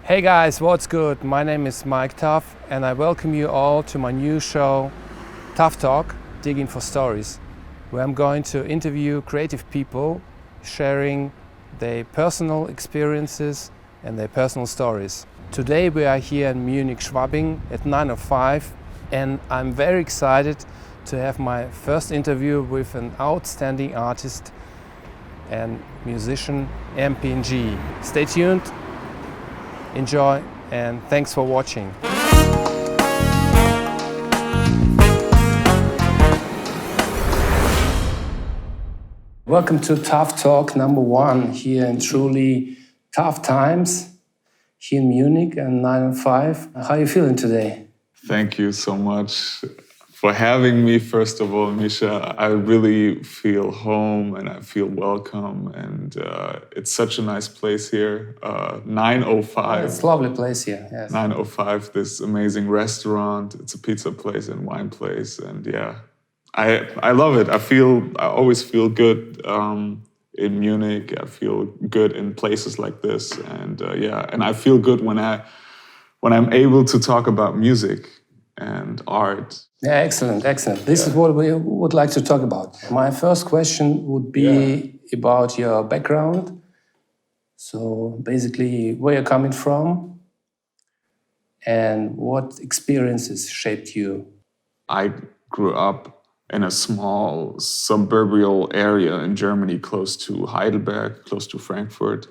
Hey guys, what's good? My name is Tøff and I welcome you all to my new show, Tough Talk, Digging for Stories, where I'm going to interview creative people sharing their personal experiences and their personal stories. Today we are here in Munich, Schwabing at 9:05 and I'm very excited to have my first interview with an outstanding artist and musician, Mpng. Stay tuned. Enjoy and thanks for watching. Welcome to Tough Talk number 1 here in truly tough times here in Munich and 9:05. How are you feeling today? Thank you so much for having me, first of all, Misha. I really feel home and I feel welcome, and it's such a nice place here. 9:05. It's a lovely place here, yes. 9:05, this amazing restaurant. It's a pizza place and wine place, and yeah, I love it. I always feel good in Munich. I feel good in places like this, and and I feel good when I'm able to talk about music and art. Yeah, excellent. This is what we would like to talk about. My first question would be about your background. So basically, where you're coming from and what experiences shaped you. I grew up in a small suburban area in Germany, close to Heidelberg, close to Frankfurt.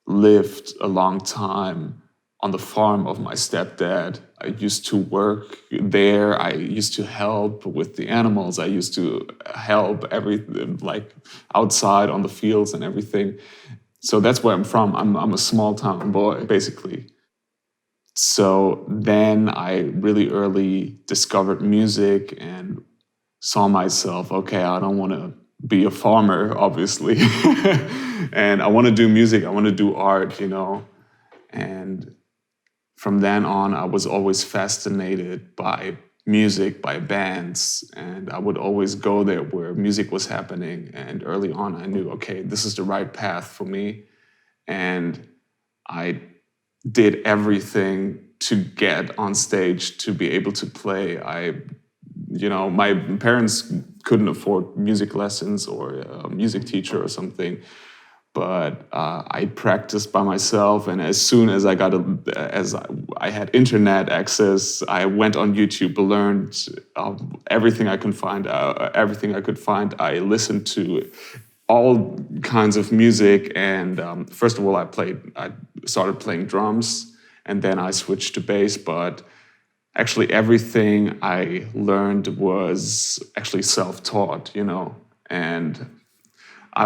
Lived a long time on the farm of my stepdad. I used to work there. I used to help with the animals. I used to help everything, like outside on the fields and everything. So that's where I'm from. I'm a small town boy, basically. So then I really early discovered music and saw myself, okay, I don't want to be a farmer, obviously. And I want to do music. I want to do art, And from then on, I was always fascinated by music, by bands, and I would always go there where music was happening. And early on, I knew, okay, this is the right path for me. And I did everything to get on stage, to be able to play. My parents couldn't afford music lessons or a music teacher or something. But I practiced by myself, and as soon as I had internet access, I went on YouTube, learned everything I could find. I listened to all kinds of music, and first of all, I started playing drums, and then I switched to bass. But actually, everything I learned was actually self-taught, and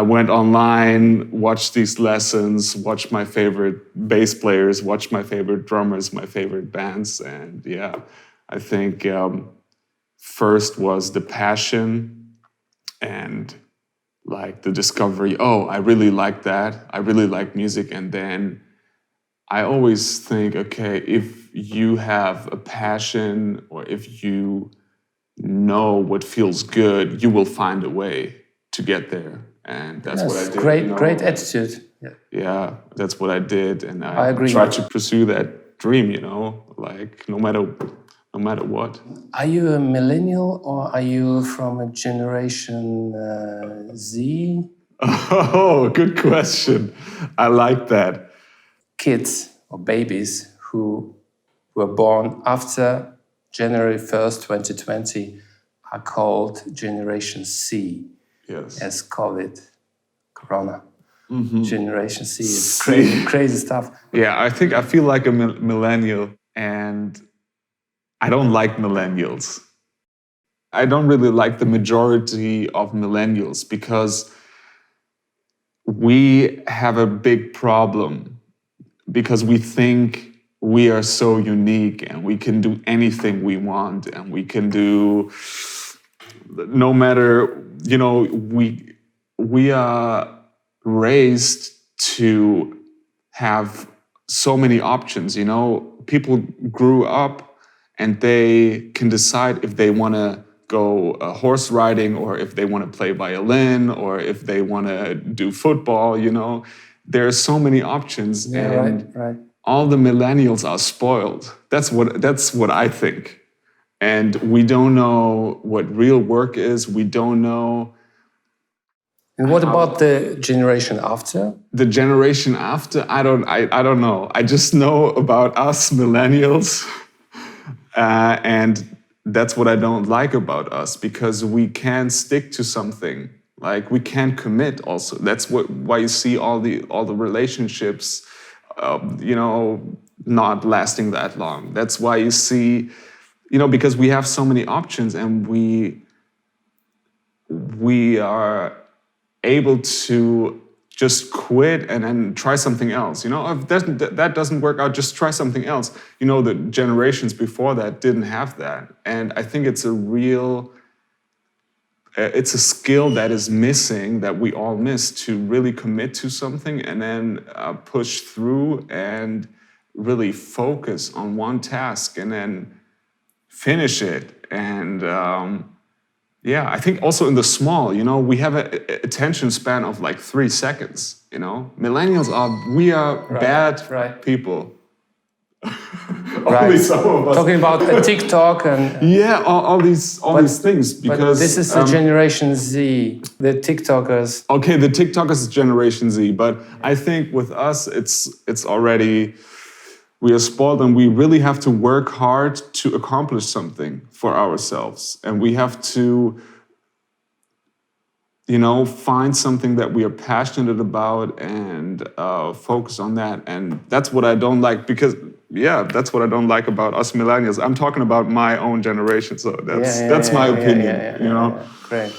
I went online, watched these lessons, watched my favorite bass players, watched my favorite drummers, my favorite bands. And I think first was the passion and like the discovery, I really like that. I really like music. And then I always think, okay, if you have a passion or if you know what feels good, you will find a way to get there. And that's what I did. Great attitude. Yeah, that's what I did, and I agree. Tried to pursue that dream. Like no matter what. Are you a millennial or are you from a generation Z? Oh, good question. I like that. Kids or babies who were born after January 1st, 2020 are called Generation C. Yes. As Corona. Mm-hmm. Generation C is crazy stuff. Yeah, I feel like a millennial, and I don't like millennials. I don't really like the majority of millennials because we have a big problem because we think we are so unique and we can do anything we want and we can do no matter, we are raised to have so many options, People grew up and they can decide if they want to go horse riding or if they want to play violin or if they want to do football, There are so many options. Yeah, and right. all the millennials are spoiled. That's what I think. And we don't know what real work is. We don't know. And what about the generation after? The generation after, I don't know. I just know about us millennials. And that's what I don't like about us, because we can't stick to something. Like, we can't commit also. That's why you see all the relationships, not lasting that long. That's why you see, because we have so many options, and we are able to just quit and then try something else. If that doesn't work out, just try something else. The generations before that didn't have that. And I think it's a skill that is missing, that we all miss, to really commit to something and then push through and really focus on one task and then finish it. And I think also in the small, we have an attention span of like 3 seconds. Millennials we are bad people. Only some of us. Talking about TikTok and all these things, because but this is the Generation Z, the TikTokers. Okay, the TikTokers is Generation Z, but I think with us it's already, we are spoiled, and we really have to work hard to accomplish something for ourselves, and we have to find something that we are passionate about and focus on that. And that's what I don't like, because that's what I don't like about us millennials. I'm talking about my own generation, so that's my opinion. Great.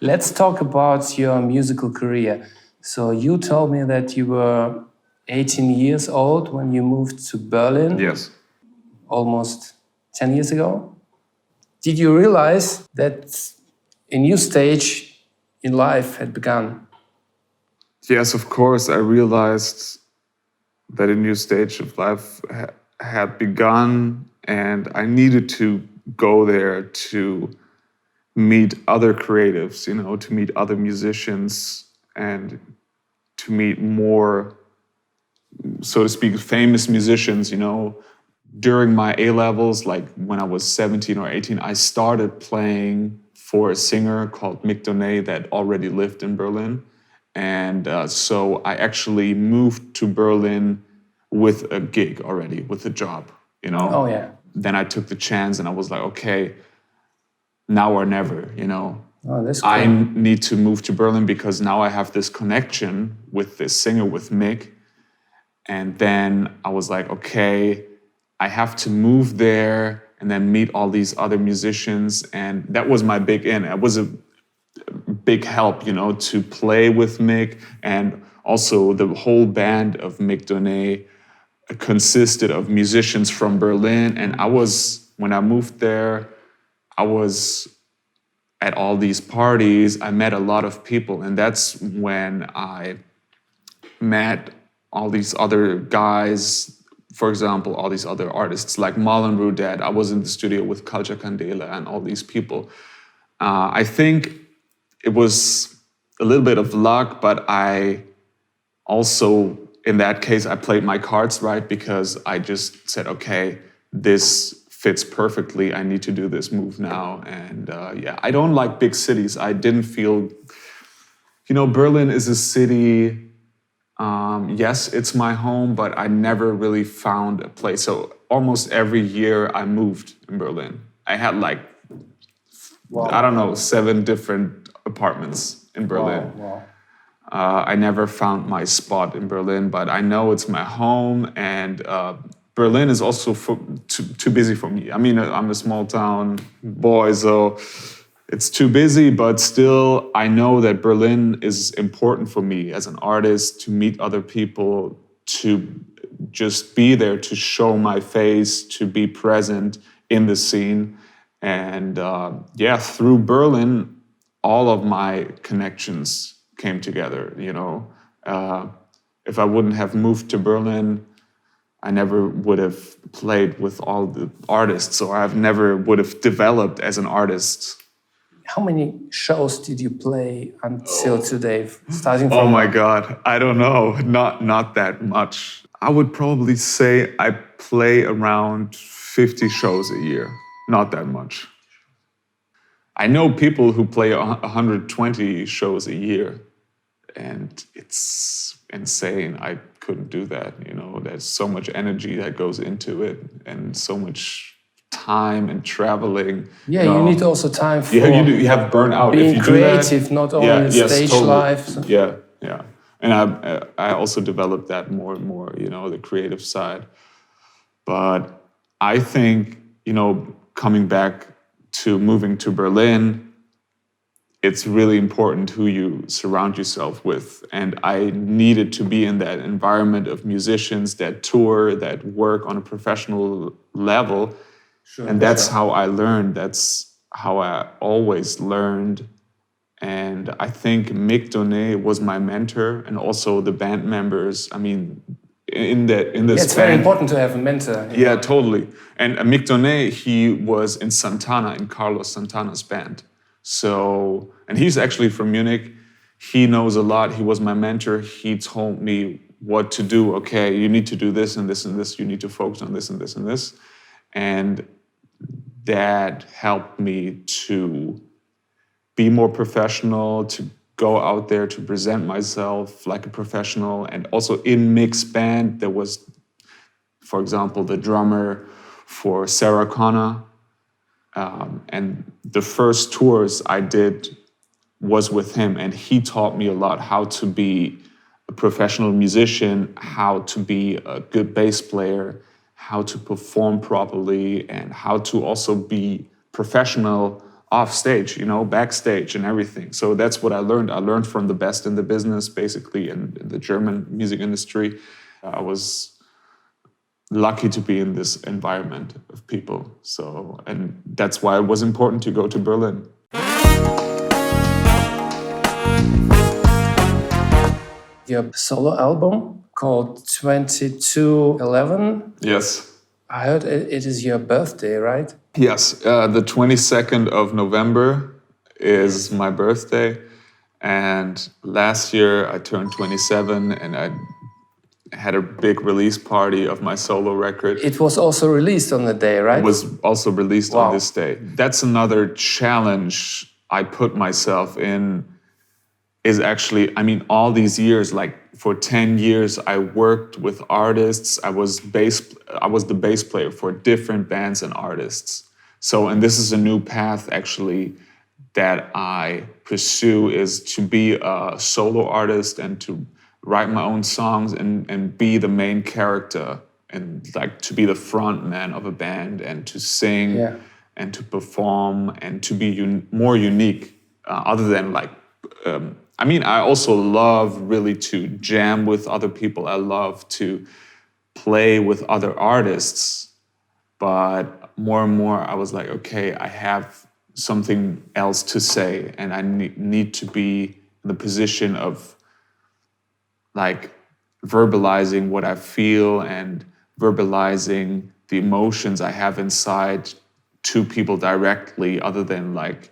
Let's talk about your musical career. So you told me that you were 18 years old when you moved to Berlin. Yes. Almost 10 years ago. Did you realize that a new stage in life had begun? Yes, of course. I realized that a new stage of life had begun, and I needed to go there to meet other creatives, to meet other musicians, and to meet more, so to speak, famous musicians. During my A-levels, like when I was 17 or 18, I started playing for a singer called Mpng that already lived in Berlin. And so I actually moved to Berlin with a gig already, with a job, Oh, yeah. Then I took the chance, and I was like, okay, now or never, Oh, that's cool. I need to move to Berlin, because now I have this connection with this singer, with Mick. And then I was like, okay, I have to move there and then meet all these other musicians. And that was my big in. It was a big help, to play with Mick. And also the whole band of Mpng consisted of musicians from Berlin. And when I moved there, I was at all these parties. I met a lot of people. And that's when I met all these other guys, for example, all these other artists like Marlon Rudet. I was in the studio with Culture Candela and all these people. I think it was a little bit of luck, but I also, in that case, I played my cards right, because I just said, okay, this fits perfectly. I need to do this move now. And I don't like big cities. I didn't feel, Berlin is a city. Yes, it's my home, but I never really found a place. So almost every year I moved in Berlin. I had I don't know, 7 different apartments in Berlin. Wow. I never found my spot in Berlin, but I know it's my home, and Berlin is also too busy for me. I mean, I'm a small town boy, so it's too busy, but still, I know that Berlin is important for me as an artist, to meet other people, to just be there, to show my face, to be present in the scene. And through Berlin, all of my connections came together, If I wouldn't have moved to Berlin, I never would have played with all the artists, or I never would have developed as an artist. how many shows did you play until today? Starting Oh from my God, I don't know, not that much. I would probably say I play around 50 shows a year, not that much. I know people who play 120 shows a year, and it's insane. I couldn't do that. There's so much energy that goes into it, and so much time and traveling. Yeah, you need also time for you have burnout being if you creative, do that. not only stage totally. life. So. Yeah. And I also developed that more and more, the creative side. But I think, coming back to moving to Berlin, it's really important who you surround yourself with. And I needed to be in that environment of musicians that tour, that work on a professional level. Sure, and that's how I learned. That's how I always learned. And I think Mick Donnet was my mentor, and also the band members. I mean, in this it's band, very important to have a mentor. Yeah, totally. And Mick Donnet, he was in Santana, in Carlos Santana's band. So, and he's actually from Munich. He knows a lot. He was my mentor. He told me what to do. Okay, you need to do this and this and this. You need to focus on this and this and this. And that helped me to be more professional, to go out there, to present myself like a professional. And also in Mick's band, there was, for example, the drummer for Sarah Connor. And the first tours I did was with him, and he taught me a lot how to be a professional musician, how to be a good bass player, how to perform properly, and how to also be professional off stage, backstage and everything. So that's what I learned. I learned from the best in the business, basically, in the German music industry. I was lucky to be in this environment of people. So, and that's why it was important to go to Berlin. Your solo album called 2211. Yes. I heard it is your birthday, right? Yes, the 22nd of November is my birthday. And last year I turned 27, and I had a big release party of my solo record. It was also released on the day, right? It was also released on this day. That's another challenge I put myself in, is actually, all these years, like for 10 years, I worked with artists. I was the bass player for different bands and artists. So, and this is a new path actually that I pursue, is to be a solo artist and to write my own songs and be the main character, and like to be the front man of a band and to sing and to perform and to be more unique, other than like, I also love really to jam with other people. I love to play with other artists, but more and more I was like, okay, I have something else to say, and I need to be in the position of like verbalizing what I feel and verbalizing the emotions I have inside to people directly, other than like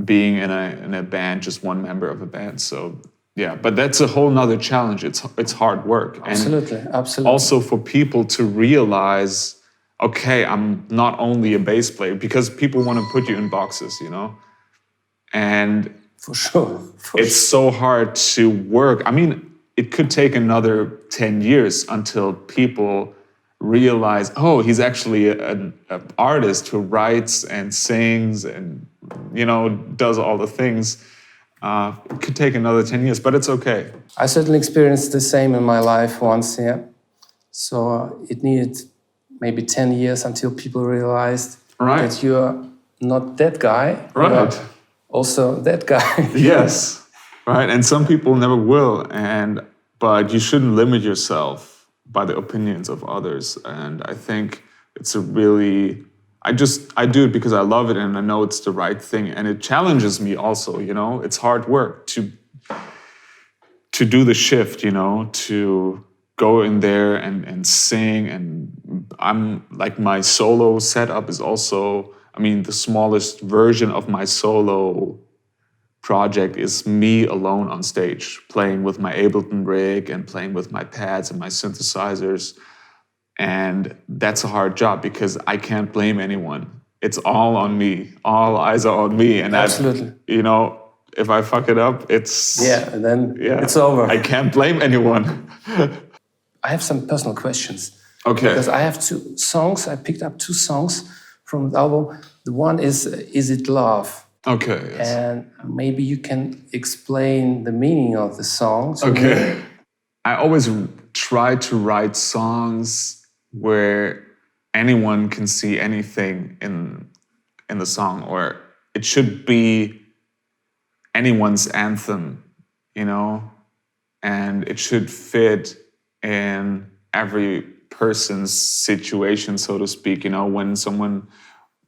being in a band, just one member of a band. So yeah, but that's a whole nother challenge. It's hard work. Absolutely. Also for people to realize, okay, I'm not only a bass player, because people want to put you in boxes, and for sure. It's so hard to work. It could take another 10 years until people realize, oh, he's actually an artist who writes and sings and, does all the things. It could take another 10 years, but it's okay. I certainly experienced the same in my life once, yeah. So it needed maybe 10 years until people realized that you're not that guy. Right. You're also that guy. Yes. Right, and some people never will, but you shouldn't limit yourself by the opinions of others. And I think it's I do it because I love it and I know it's the right thing, and it challenges me also. It's hard work to do the shift. To go in there and sing, and I'm like, my solo setup is also I mean, the smallest version of my solo project is me alone on stage, playing with my Ableton rig and playing with my pads and my synthesizers. And that's a hard job because I can't blame anyone. It's all on me. All eyes are on me. And Absolutely. you know, if I fuck it up, it's... Yeah, and then it's over. I can't blame anyone. I have some personal questions. Okay. Because I have 2 songs. I picked up 2 songs from the album. The one is It Love? Okay. Yes. And maybe you can explain the meaning of the song. Okay. I always try to write songs where anyone can see anything in the song, or it should be anyone's anthem, you know, and it should fit in every person's situation, so to speak. You know,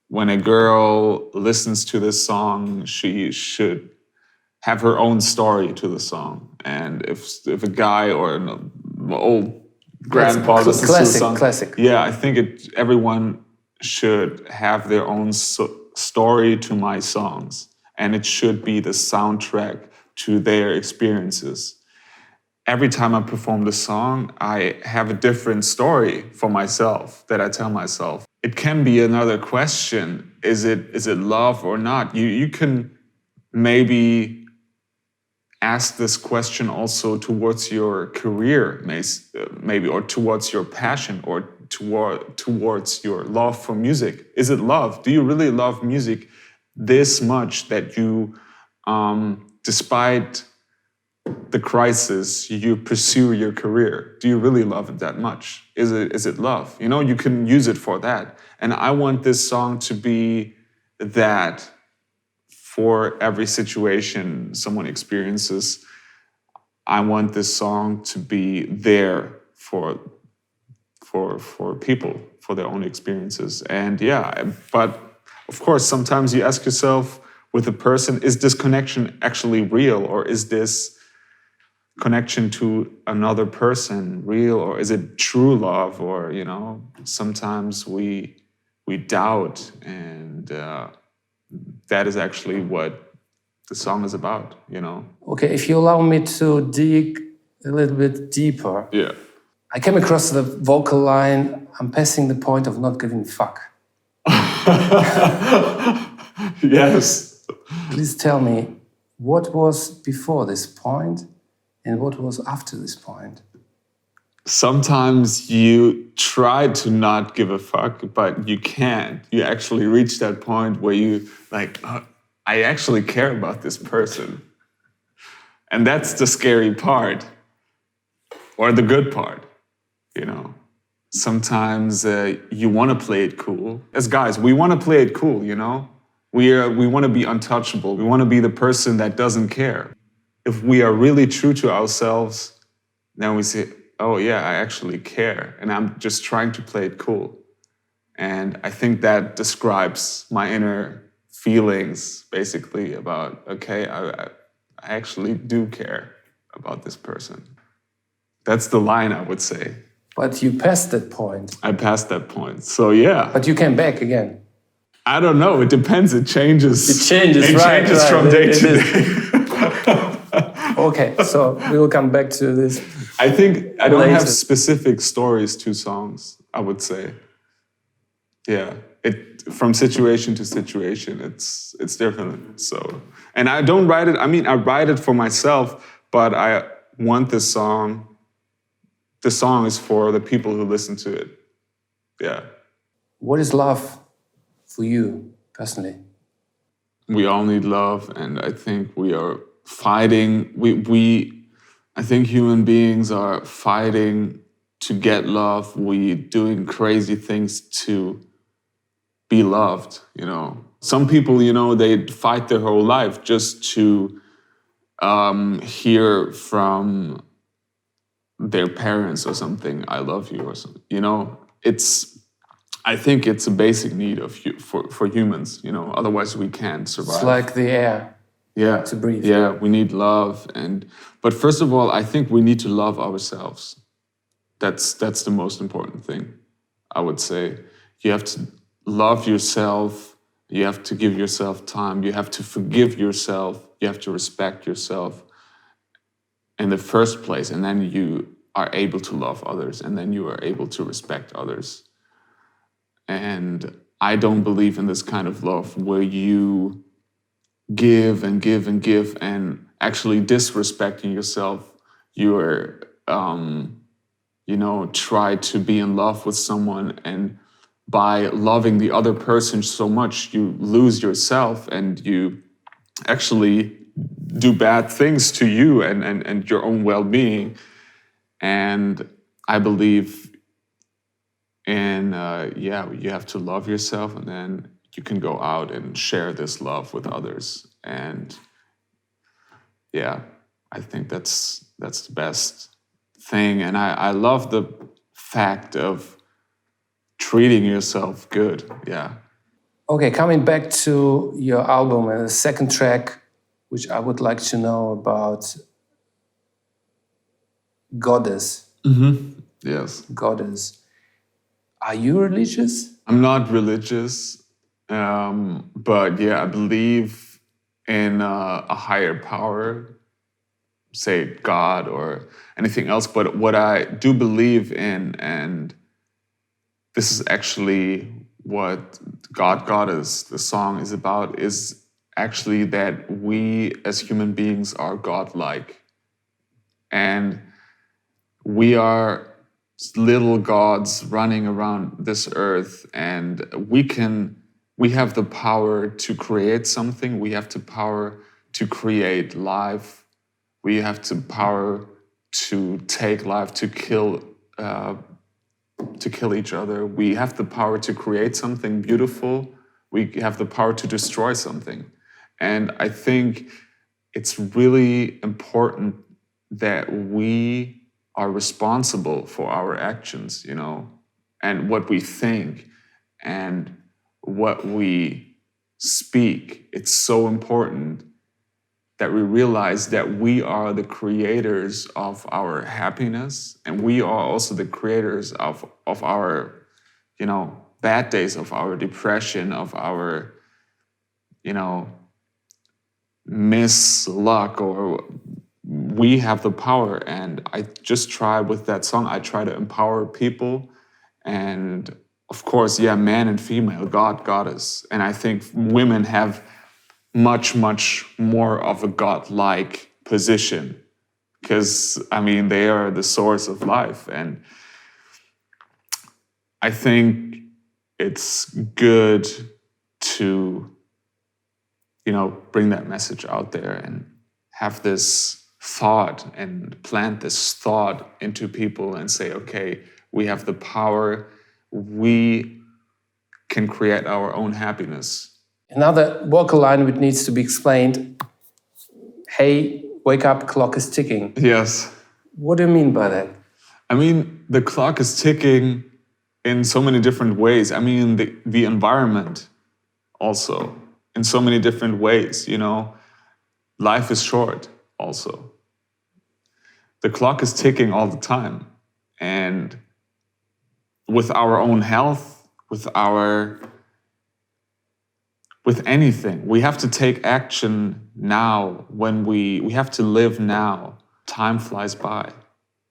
when a girl listens to this song, she should have her own story to the song. And if a guy or an old grandpa listens to the song, classic. Yeah, I think everyone should have their own story to my songs, and it should be the soundtrack to their experiences. Every time I perform the song, I have a different story for myself that I tell myself. It can be another question. Is it love or not? You can maybe ask this question also towards your career, maybe, or towards your passion, or towards your love for music. Is it love? Do you really love music this much that you, despite the crisis, you pursue your career? Do you really love it that much? Is it love? You know, you can use it for that. And I want this song to be that for every situation someone experiences. I want this song to be there for people, for their own experiences. And yeah, but of course, sometimes you ask yourself with a person, is this connection actually real, or is this connection to another person real, or is it true love? Or, you know, sometimes we doubt, and that is actually what the song is about, you know. Okay, if you allow me to dig a little bit deeper. Yeah. I came across the vocal line, I'm passing the point of not giving a fuck. Yes. Please tell me, what was before this point and what was after this point? Sometimes you try to not give a fuck, but you can't. You actually reach that point where you like, oh, I actually care about this person. And that's the scary part, or the good part, you know. Sometimes you want to play it cool. As guys, we want to play it cool, you know. We want to be untouchable. We want to be the person that doesn't care. If we are really true to ourselves, then we say, oh yeah, I actually care, and I'm just trying to play it cool. And I think that describes my inner feelings, basically, about, okay, I actually do care about this person. That's the line, I would say. But you passed that point. I passed that point, so yeah. But you came back again. I don't know, it depends, it changes. It changes, it right. changes from day to day. Okay, so we will come back to this. I think I don't later. have specific stories to songs, I would say. Yeah, from situation to situation, it's different. So, and I don't write it. I mean, I write it for myself, but I want this song. The song is for the people who listen to it. Yeah. What is love for you personally? We all need love, and I think we are fighting. I think human beings are fighting to get love. We doing crazy things to be loved, you know. Some people, you know, they fight their whole life just to hear from their parents or something, I love you, or something, you know. I think it's a basic need for humans, you know, otherwise we can't survive. It's like the air. Yeah, to breathe. Yeah, we need love, but first of all, I think we need to love ourselves. That's the most important thing, I would say. You have to love yourself You have to give yourself time. You have to forgive yourself. You have to respect yourself in the first place. And then you are able to love others. And then you are able to respect others. And I don't believe in this kind of love where you give and give and give and actually disrespecting yourself. You're, try to be in love with someone, and by loving the other person so much, you lose yourself and you actually do bad things to you and your own well-being. And I believe in, you have to love yourself, and then you can go out and share this love with others. And yeah, I think that's the best thing. And I love the fact of treating yourself good. Yeah. Okay, coming back to your album and the second track, which I would like to know about, Goddess. Yes. Goddess. Are you religious? I'm not religious, but yeah, I believe in a higher power, say God or anything else. But what I do believe in, and this is actually what God Goddess, the song, is about, is actually that we as human beings are godlike. And we are little gods running around this earth, and we have the power to create something. We have the power to create life. We have the power to take life, to kill each other. We have the power to create something beautiful. We have the power to destroy something. And I think it's really important that we are responsible for our actions, and what we think and what we speak. It's so important that we realize that we are the creators of our happiness, and we are also the creators of our, bad days, of our depression, of our, misluck, or we have the power. And I just try with that song, I try to empower people. And of course, yeah, man and female, God, Goddess. And I think women have much, much more of a godlike position, because, they are the source of life. And I think it's good to, bring that message out there and have this thought and plant this thought into people and say, okay, we have the power, we can create our own happiness. Another vocal line which needs to be explained. Hey, wake up, clock is ticking. Yes. What do you mean by that? The clock is ticking in so many different ways. The environment also, in so many different ways, Life is short also. The clock is ticking all the time. And with our own health, with anything, we have to take action now. When we have to live now. Time flies by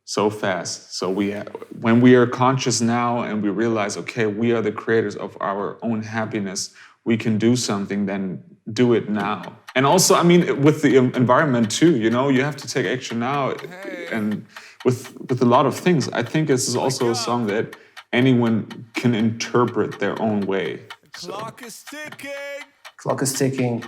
so fast. So when we are conscious now and we realize, okay, we are the creators of our own happiness, we can do something, then do it now. And also, with the environment too, you have to take action now. And with a lot of things, I think this is also a song that anyone can interpret their own way. Clock is ticking. Clock is ticking.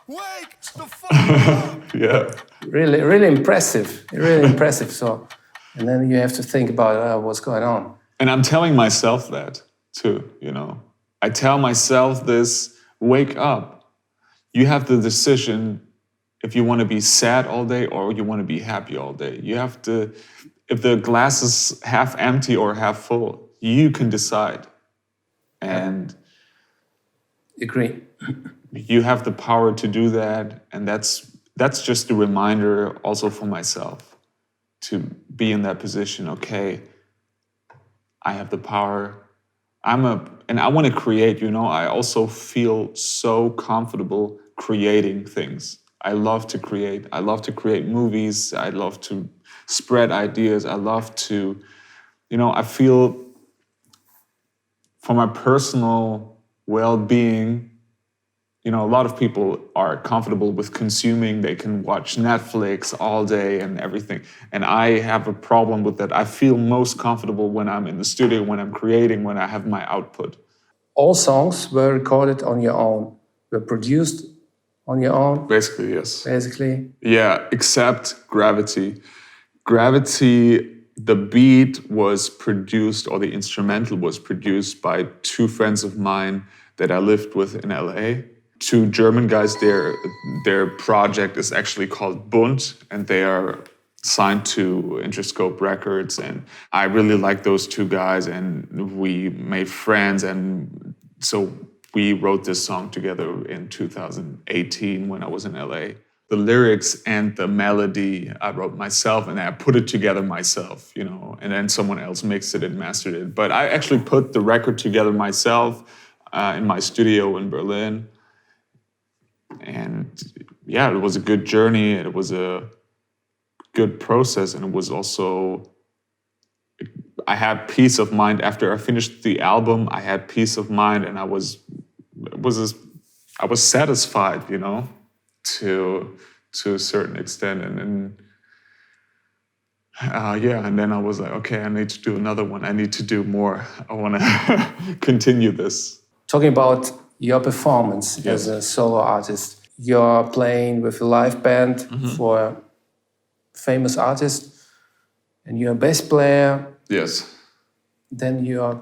Wake the fuck up. Yeah. Really, really impressive. Really impressive. So, and then you have to think about what's going on. And I'm telling myself that too, I tell myself this, wake up. You have the decision if you want to be sad all day or you want to be happy all day. You have to, if the glass is half empty or half full, you can decide. And agree. You have the power to do that. And that's just a reminder also for myself to be in that position. Okay, I have the power. and I want to create, you know, I also feel so comfortable creating things. I love to create. I love to create movies. I love to spread ideas. I love to, you know, I feel for my personal well-being, you know, a lot of people are comfortable with consuming. They can watch Netflix all day and everything. And I have a problem with that. I feel most comfortable when I'm in the studio, when I'm creating, when I have my output. All songs were recorded on your own, were produced on your own, Basically, yes. basically. Yeah, except Gravity. Gravity, the beat was produced, or the instrumental was produced by two friends of mine that I lived with in LA. Two German guys, their project is actually called BUNT, and they are signed to Interscope Records. And I really like those two guys, and we made friends. And so we wrote this song together in 2018 when I was in LA. The lyrics and the melody I wrote myself, and I put it together myself, you know, and then someone else mixed it and mastered it. But I actually put the record together myself in my studio in Berlin. And yeah, it was a good journey. It was a good process. And it was also, I had peace of mind after I finished the album. I had peace of mind, and I was satisfied, you know, to a certain extent. And then, and then I was like, okay, I need to do another one. I need to do more. I want to continue this. Talking about your performance Yes. as a solo artist, you're playing with a live band for a famous artist, and you're a bass player. Yes. Then you're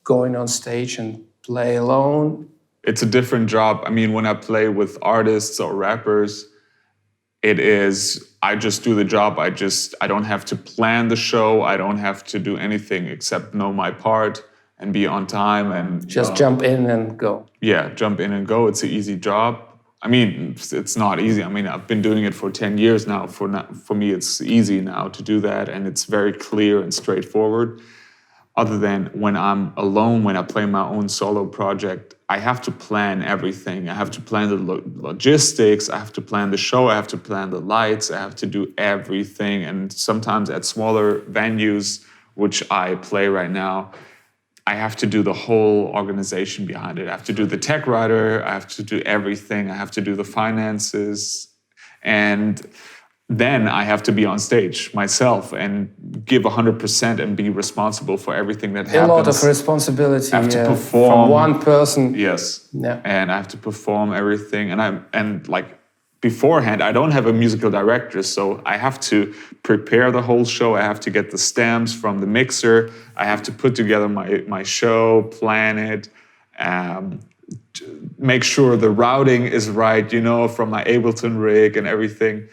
going on stage and play alone. It's a different job. I mean, when I play with artists or rappers, it is, I just do the job. I don't have to plan the show. I don't have to do anything except know my part and be on time and Just jump in and go. Yeah, jump in and go. It's an easy job. I mean, it's not easy. I mean, I've been doing it for 10 years now. For me, it's easy now to do that, and it's very clear and straightforward. Other than when I'm alone, when I play my own solo project, I have to plan everything. I have to plan the logistics. I have to plan the show. I have to plan the lights. I have to do everything. And sometimes at smaller venues, which I play right now, I have to do the whole organization behind it. I have to do the tech writer. I have to do everything. I have to do the finances. And then I have to be on stage myself and give 100% and be responsible for everything that happens. A lot of responsibility. I have to perform. From one person. Yes. Yeah. And I have to perform everything. And like beforehand, I don't have a musical director, so I have to prepare the whole show. I have to get the stamps from the mixer. I have to put together my show, plan it, make sure the routing is right, you know, from my Ableton rig and everything.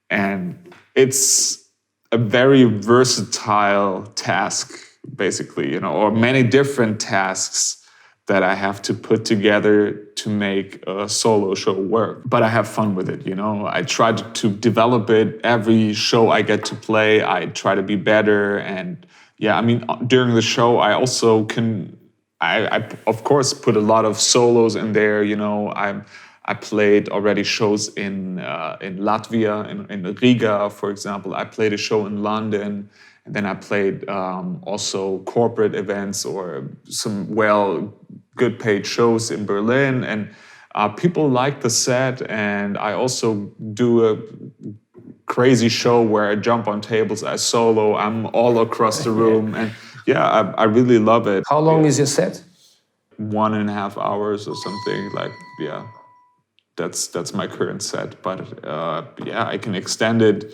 And it's a very versatile task, basically, you know, or many different tasks that I have to put together to make a solo show work. But I have fun with it, you know. I try to develop it. Every show I get to play, I try to be better. And yeah, I mean, during the show, I also can, I of course put a lot of solos in there, you know. I played already shows in Latvia, in Riga, for example. I played a show in London. And then I played also corporate events or some good paid shows in Berlin. And people like the set. And I also do a crazy show where I jump on tables, I solo, I'm all across the room. And yeah, I really love it. How long is your set? 1.5 hours or something, like, yeah. That's my current set. But yeah, I can extend it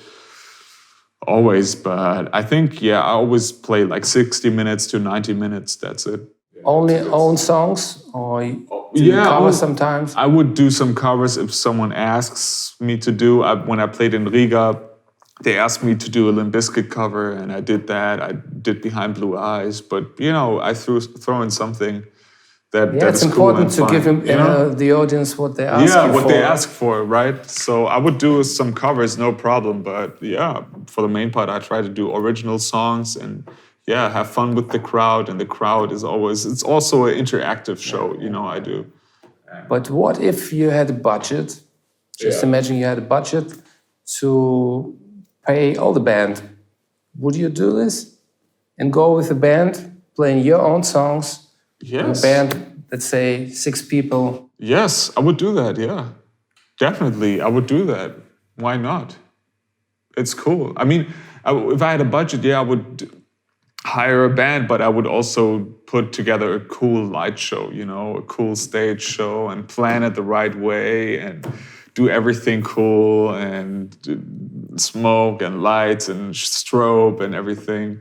always, but I think, yeah, I always play like 60 minutes to 90 minutes. That's it. Only own songs, or do you cover sometimes? I would do some covers if someone asks me to do. When I played in Riga, they asked me to do a Limp Bizkit cover, and I did that. I did Behind Blue Eyes, but you know, I throw in something that it's is important cool to give fun, you know? the audience what they ask for. Yeah, what they ask for, right? So I would do some covers, no problem. But yeah, for the main part, I try to do original songs, and have fun with the crowd, and the crowd is always, it's also an interactive show, you know, I do. But what if you had a budget? Just imagine you had a budget to pay all the band. Would you do this and go with a band playing your own songs? Yes. A band, let's say 6 people. Yes, I would do that, yeah. Definitely, I would do that. Why not? It's cool. I mean, if I had a budget, I would hire a band, but I would also put together a cool light show, you know, a cool stage show, and plan it the right way and do everything cool, and smoke and lights and strobe and everything.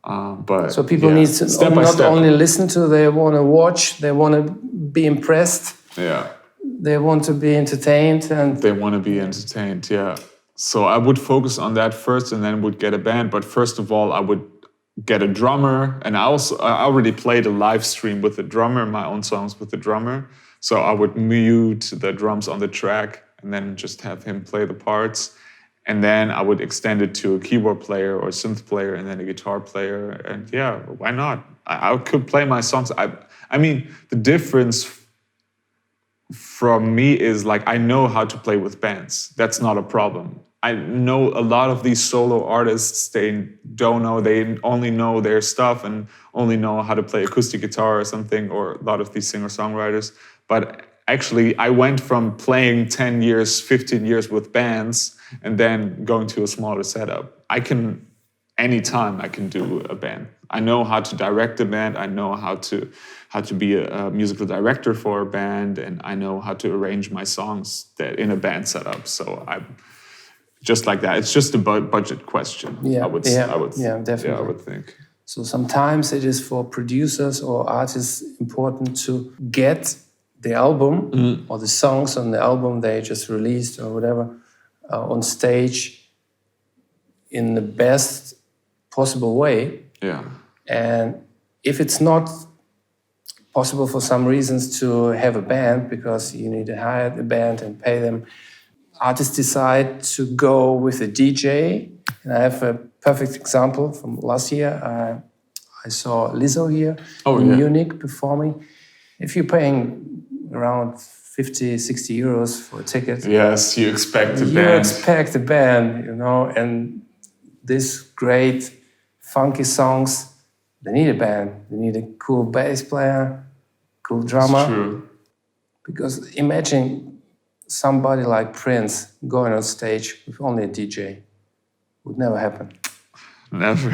But so people need to not only listen to, they want to watch, they want to be impressed. Yeah. They want to be entertained, and they want to be entertained, yeah. So I would focus on that first, and then would get a band. But first of all, I would get a drummer, and I already played a live stream with the drummer, my own songs with the drummer. So I would mute the drums on the track and then just have him play the parts. And then I would extend it to a keyboard player or synth player, and then a guitar player. And yeah, why not? I could play my songs. I mean, the difference from me is, like, I know how to play with bands. That's not a problem. I know a lot of these solo artists, they don't know, they only know their stuff and only know how to play acoustic guitar or something, or a lot of these singer-songwriters. But actually, I went from playing 10 years, 15 years with bands and then going to a smaller setup. Anytime I can do a band. I know how to direct a band. I know how to be a musical director for a band, and I know how to arrange my songs in a band setup. So I'm just like that. It's just a budget question. Yeah, I would definitely. Yeah, I would think. So sometimes it is for producers or artists important to get the album or the songs on the album they just released or whatever on stage in the best possible way. Yeah. And if it's not possible for some reasons to have a band, because you need to hire a band and pay them, artists decide to go with a DJ. And I have a perfect example from last year. I saw Lizzo here in Munich performing. If you're paying around 50, 60 euros for a ticket. Yes, you expect a band. You expect a band, you know, and these great funky songs, they need a band. They need a cool bass player, cool drummer. That's true. Because imagine somebody like Prince going on stage with only a DJ. Would never happen. Never.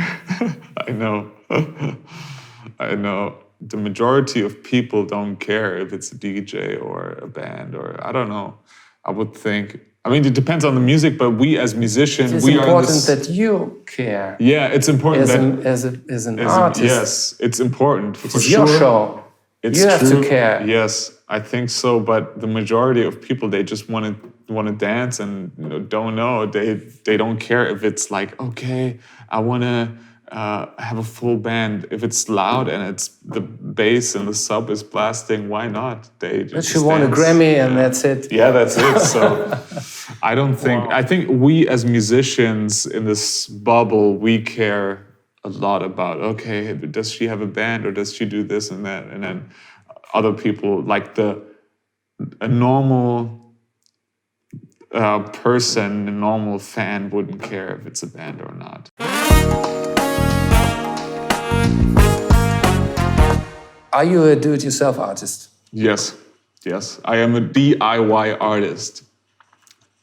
I know. I know. The majority of people don't care if it's a DJ or a band, or I don't know. I would think. I mean, it depends on the music, but we as musicians, it's we are. It's important that you care. Yeah, it's important as an artist. Yes, it's important. It's your show. You have to care. Yes, I think so. But the majority of people, they just want to dance and don't know. They don't care if it's like, okay, I want to have a full band. If it's loud and it's the bass and the sub is blasting, why not? They just won a Grammy and that's it. Yeah, that's it. So I don't think. Wow. I think we as musicians in this bubble, we care a lot about, okay, does she have a band or does she do this and that? And then other people, like a normal person, a normal fan wouldn't care if it's a band or not. Are you a do-it-yourself artist? Yes. I am a DIY artist.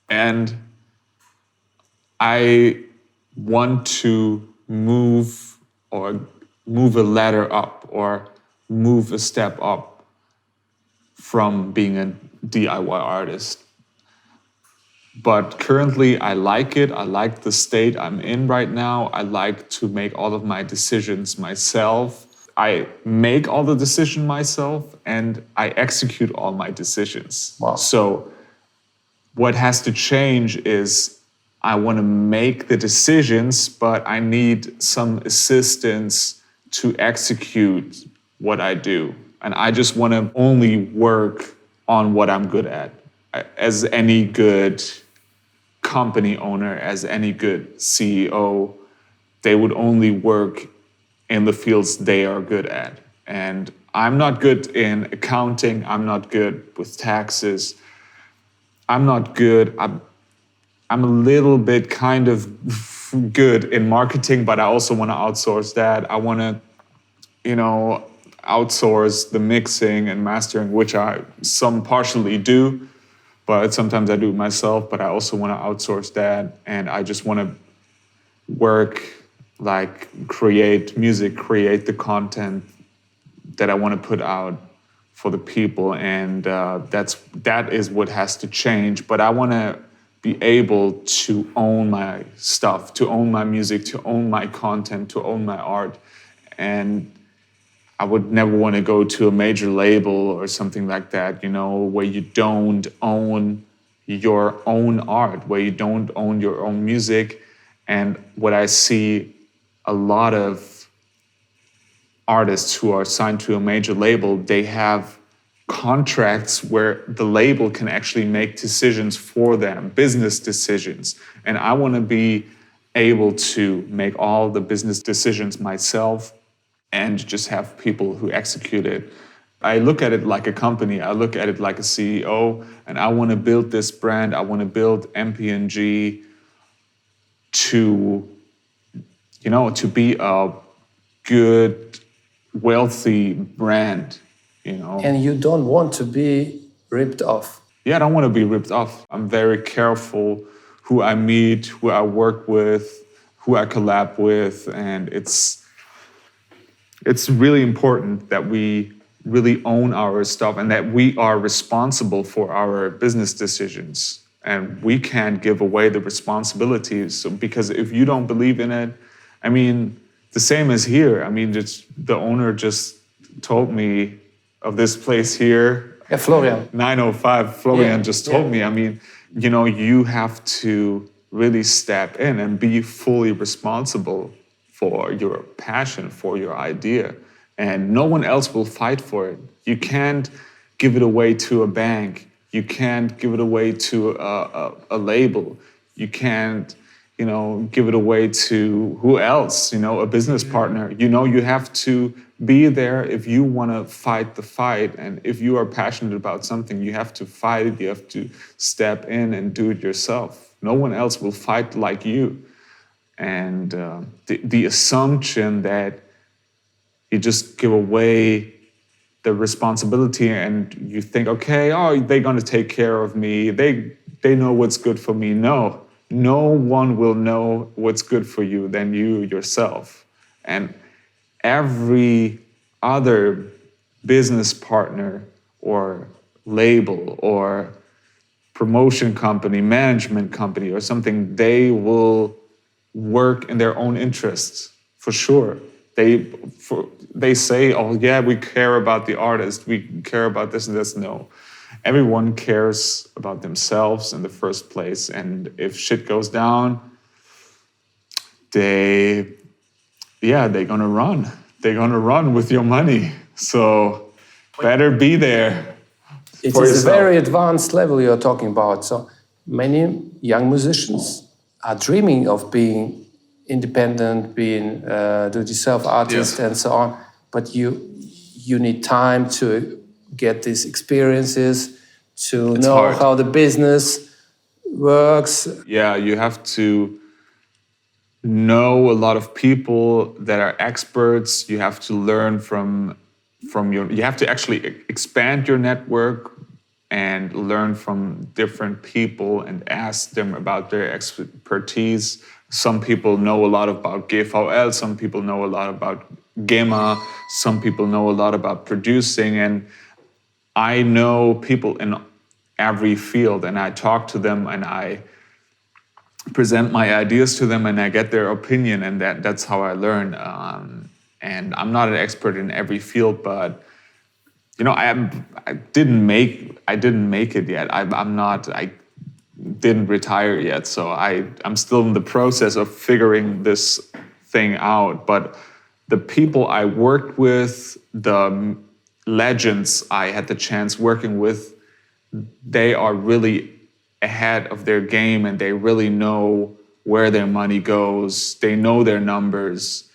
And I want to move a ladder up or move a step up from being a DIY artist. But currently I like it. I like the state I'm in right now. I like to make all of my decisions myself. I make all the decisions myself and I execute all my decisions. Wow. So what has to change is I want to make the decisions, but I need some assistance to execute what I do. And I just want to only work on what I'm good at. As any good company owner, as any good CEO, they would only work in the fields they are good at. And I'm not good in accounting. I'm not good with taxes. I'm not good. I'm a little bit kind of good in marketing, but I also want to outsource that. I want to, outsource the mixing and mastering, which I some partially do, but sometimes I do it myself. But I also want to outsource that, and I just want to work, like create music, create the content that I want to put out for the people, and that is what has to change. But I want to be able to own my stuff, to own my music, to own my content, to own my art, and I would never want to go to a major label or something like that, where you don't own your own art, where you don't own your own music. And what I see a lot of artists who are signed to a major label, they have contracts where the label can actually make decisions for them, business decisions. And I want to be able to make all the business decisions myself and just have people who execute it. I look at it like a company. I look at it like a CEO, and I want to build this brand. I want to build Mpng to be a good, wealthy brand, And you don't want to be ripped off. Yeah, I don't want to be ripped off. I'm very careful who I meet, who I work with, who I collab with, and it's really important that we really own our stuff and that we are responsible for our business decisions. And we can't give away the responsibilities. So, because if you don't believe in it, the same as here. The owner just told me of this place here. Yeah, Florian. 905, Florian just told me, you have to really step in and be fully responsible for your passion, for your idea. And no one else will fight for it. You can't give it away to a bank. You can't give it away to a label. You can't, give it away to who else, a business partner. You have to be there if you want to fight the fight. And if you are passionate about something, you have to fight it. You have to step in and do it yourself. No one else will fight like you. And the assumption that you just give away the responsibility and you think, okay, they're going to take care of me. They know what's good for me. No one will know what's good for you than you yourself. And every other business partner or label or promotion company, management company or something, they will work in their own interests, for sure. They say, we care about the artist, we care about this and this. No, everyone cares about themselves in the first place. And if shit goes down, they're gonna run. They're gonna run with your money. So better be there. It is a very advanced level you're talking about. So many young musicians are dreaming of being independent, being do-it-yourself artist, and so on. But you need time to get these experiences, to know how the business works. Yeah, you have to know a lot of people that are experts. You have to learn from you have to actually expand your network and learn from different people and ask them about their expertise. Some people know a lot about GVL, some people know a lot about GEMA, some people know a lot about producing, and I know people in every field, and I talk to them and I present my ideas to them and I get their opinion, and that's how I learn. And I'm not an expert in every field, but I didn't make it yet. I didn't retire yet, so I'm still in the process of figuring this thing out. But the people I worked with, the legends I had the chance working with, they are really ahead of their game and they really know where their money goes. They know their numbers.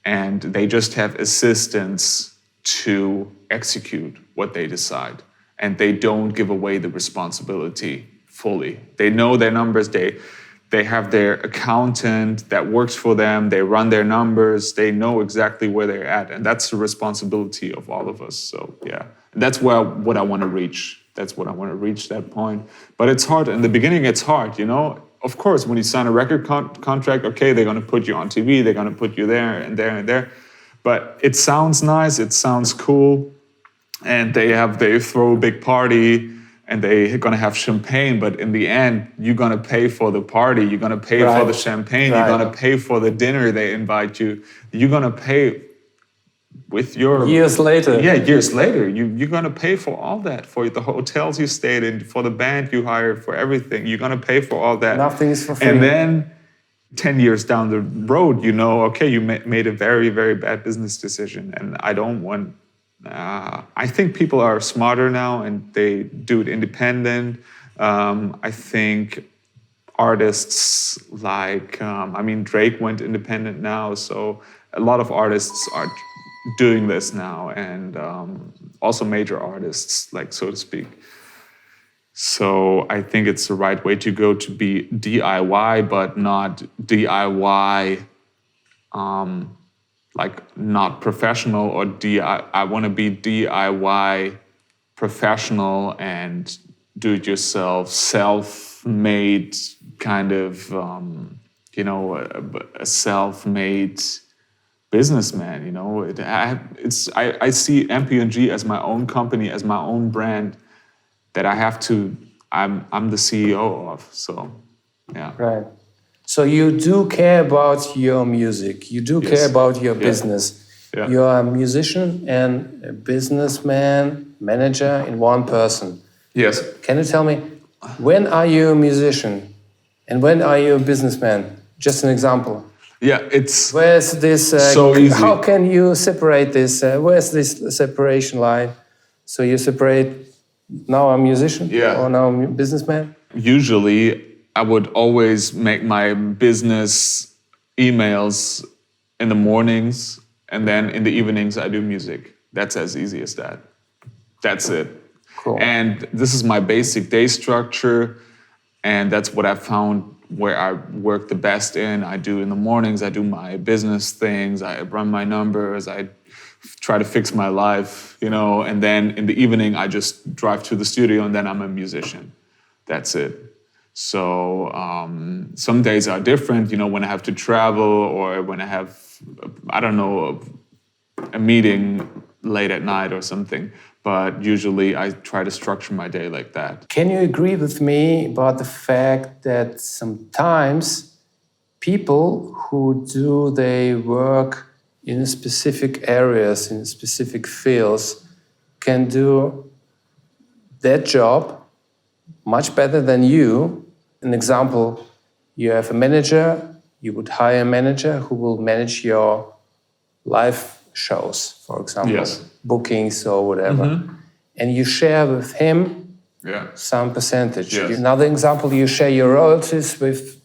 and they just have assistants to execute what they decide. And they don't give away the responsibility fully. They know their numbers, they have their accountant that works for them, they run their numbers, they know exactly where they're at. And that's the responsibility of all of us. So yeah, that's what I want to reach. That's what I want to reach, that point. But it's hard. In the beginning, it's hard, you know? Of course, when you sign a record contract, okay, they're going to put you on TV, they're going to put you there and there and there. But it sounds nice, it sounds cool. And they throw a big party and they're gonna have champagne, but in the end, you're gonna pay for the party, you're gonna pay for the champagne, you're gonna pay for the dinner they invite you, you're gonna pay with your... Years later. Yeah, years later. You're gonna pay for all that, for the hotels you stayed in, for the band you hired, for everything. You're gonna pay for all that. Nothing is for free. And then 10 years down the road, you know, okay, you made a very, very bad business decision, and I don't want... I think people are smarter now and they do it independent. I think artists like, Drake went independent now, so a lot of artists are doing this now, and also major artists, like, so to speak. So I think it's the right way to go, to be DIY, but not DIY like not professional, or I want to be DIY professional and do-it-yourself, self-made kind of, a self-made businessman. You know, I see Mpng as my own company, as my own brand that I'm the CEO of. So, yeah. Right. So you do care about your music, you do care about your business. Yeah. You are a musician and a businessman, manager in one person. Yes. Can you tell me, when are you a musician and when are you a businessman? Just an example. Yeah, it's... Where's this... so easy. How can you separate this? Where's this separation line? So you separate, now I'm a musician or now I'm a businessman? Usually, I would always make my business emails in the mornings, and then in the evenings I do music. That's as easy as that. That's it. Cool. And this is my basic day structure, and that's what I found where I work the best in. I do in the mornings, I do my business things, I run my numbers, I try to fix my life, you know, and then in the evening I just drive to the studio and then I'm a musician. That's it. So some days are different, you know, when I have to travel or when I have, a meeting late at night or something. But usually I try to structure my day like that. Can you agree with me about the fact that sometimes people who do their work in specific areas, in specific fields, can do that job much better than you? An example, you have a manager, you would hire a manager who will manage your live shows, for example, bookings or whatever. And you share with him some percentage. Another example, you share your royalties with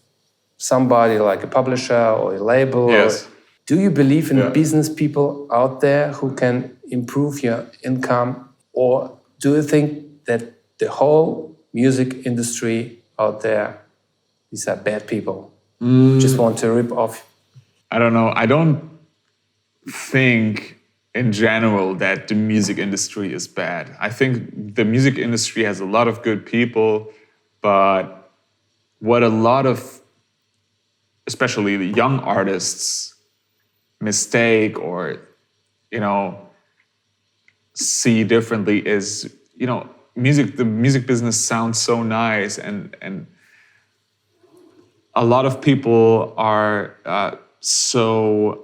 somebody like a publisher or a label. Do you believe in business people out there who can improve your income? Or do you think that the whole music industry out there, these are bad people, just want to rip off? I don't know. I don't think in general that the music industry is bad. I think the music industry has a lot of good people, but what a lot of, especially the young artists, mistake or, see differently is, the music business sounds so nice, and a lot of people are so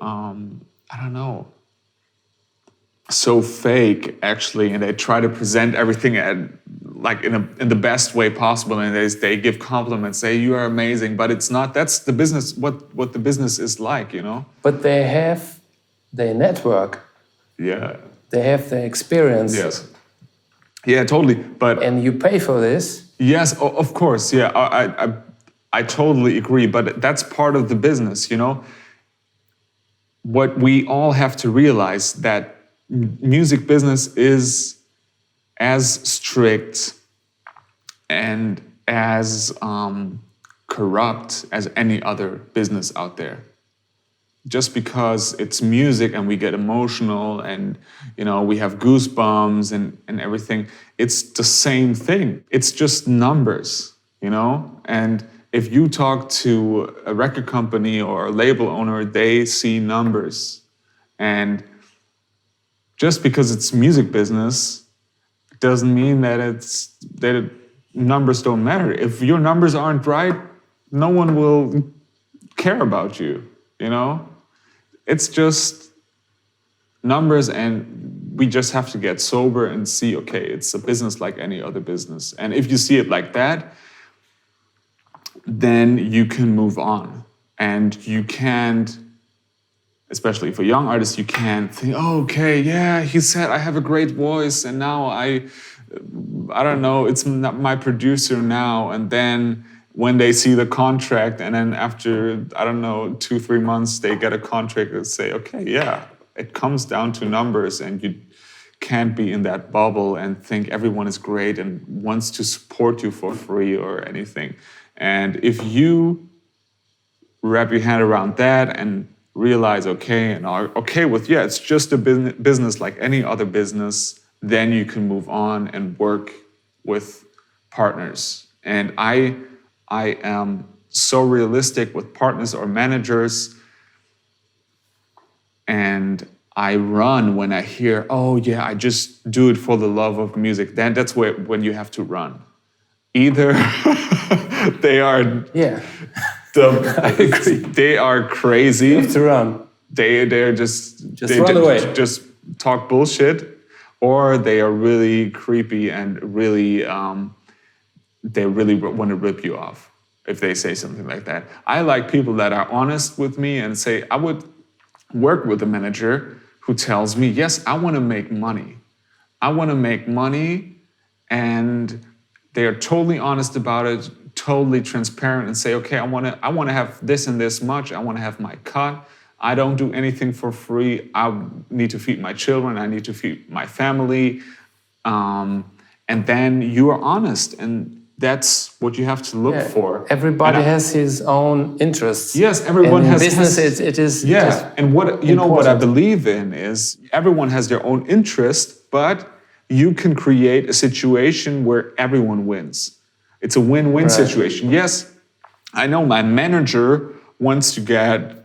fake actually, and they try to present everything in the best way possible, and they give compliments, say you are amazing, but it's not. That's the business. What the business is like, But they have their network. Yeah. They have their experience. Yes. Yeah, totally. And you pay for this. Yes, of course. Yeah, I totally agree. But that's part of the business, what we all have to realize that music business is as strict and as corrupt as any other business out there. Just because it's music and we get emotional and we have goosebumps and everything, it's the same thing. It's just numbers, and if you talk to a record company or a label owner, they see numbers. And just because it's music business doesn't mean that numbers don't matter. If your numbers aren't right, no one will care about you, It's just numbers, and we just have to get sober and see, okay, it's a business like any other business. And if you see it like that, then you can move on. And you can't, especially for young artists, you can't think, oh, okay, yeah, he said I have a great voice, and now I don't know, it's not my producer now. And then when they see the contract, and then after, I don't know, 2-3 months, they get a contract and say, okay, yeah, it comes down to numbers, and you can't be in that bubble and think everyone is great and wants to support you for free or anything. And if you wrap your head around that and realize, okay, and are okay with, yeah, it's just a business like any other business, then you can move on and work with partners. And I am so realistic with partners or managers, and I run when I hear, oh yeah, I just do it for the love of music. Then that's when you have to run. Either they are I agree. They are crazy. You have to run. They're just run away. Just talk bullshit, or they are really creepy and really they really want to rip you off if they say something like that. I like people that are honest with me and say, I would work with a manager who tells me, yes, I want to make money. I want to make money, and they are totally honest about it, totally transparent, and say, okay, I want to have this and this much. I want to have my cut. I don't do anything for free. I need to feed my children. I need to feed my family. And then you are honest, and that's what you have to look for. Everybody has his own interests. Yes, everyone has. In business, it is. Yeah, and what I believe in is everyone has their own interest, but you can create a situation where everyone wins. It's a win-win situation. Yes, I know my manager wants to get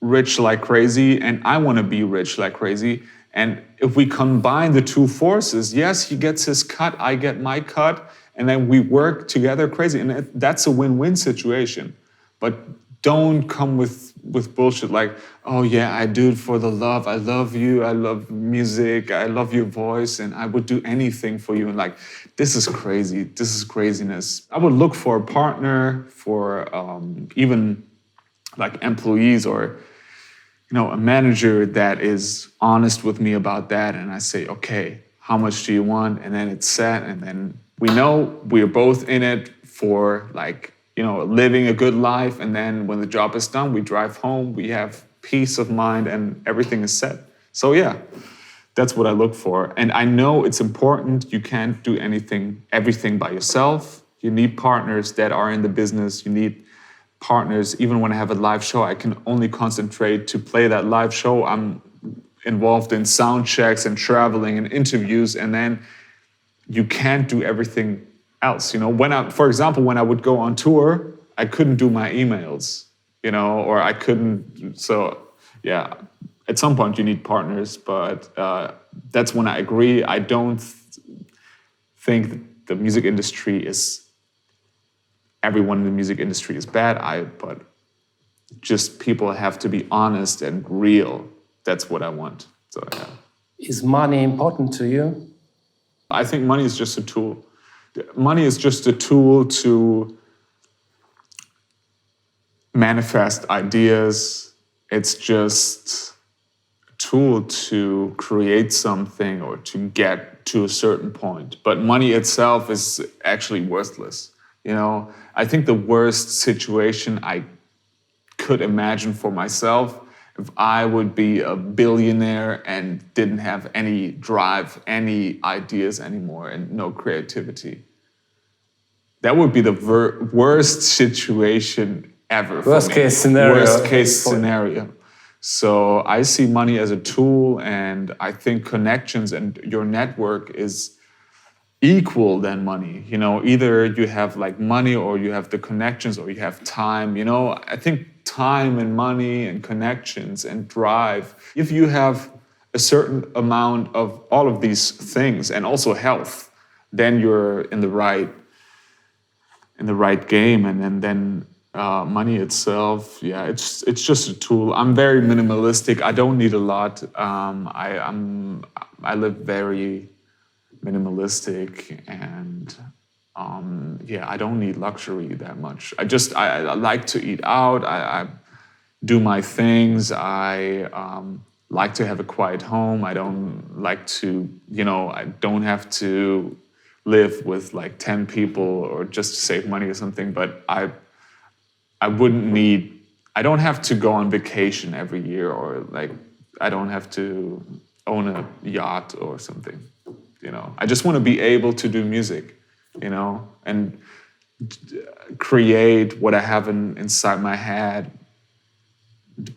rich like crazy, and I want to be rich like crazy. And if we combine the two forces, yes, he gets his cut, I get my cut, and then we work together crazy. And that's a win-win situation. But don't come with bullshit like, oh yeah, I do it for the love. I love you. I love music. I love your voice, and I would do anything for you. And like, this is crazy. This is craziness. I would look for a partner, for even like employees or a manager that is honest with me about that. And I say, okay, how much do you want? And then it's set, and then we know we're both in it for like, living a good life. And then when the job is done, we drive home, we have peace of mind, and everything is set. So yeah, that's what I look for. And I know it's important. You can't do everything by yourself. You need partners that are in the business. You need partners. Even when I have a live show, I can only concentrate to play that live show. I'm involved in sound checks and traveling and interviews, and then you can't do everything else. For example, when I would go on tour, I couldn't do my emails, or I couldn't. So yeah, at some point you need partners, but that's when I agree. I don't think the music industry is, everyone in the music industry is bad, but just people have to be honest and real. That's what I want. So yeah. Is money important to you? I think money is just a tool. Money is just a tool to manifest ideas. It's just a tool to create something or to get to a certain point. But money itself is actually worthless. I think the worst situation I could imagine for myself, if I would be a billionaire and didn't have any drive, any ideas anymore, and no creativity. That would be the worst situation ever for me. Worst case scenario. Worst case scenario. So I see money as a tool, and I think connections and your network is equal than money. You know, either you have like money or you have the connections or you have time. You know, I think time and money and connections and drive, if you have a certain amount of all of these things and also health, then you're in the right game. And then money itself, yeah, it's just a tool. I'm very minimalistic. I don't need a lot. I live very minimalistic, and yeah, I don't need luxury that much. I like to eat out. I do my things. I like to have a quiet home. I don't like to, you know, I don't have to live with like 10 people or just to save money or something. But I don't have to go on vacation every year, or like I don't have to own a yacht or something. You know, I just want to be able to do music, you know, and create what I have inside my head,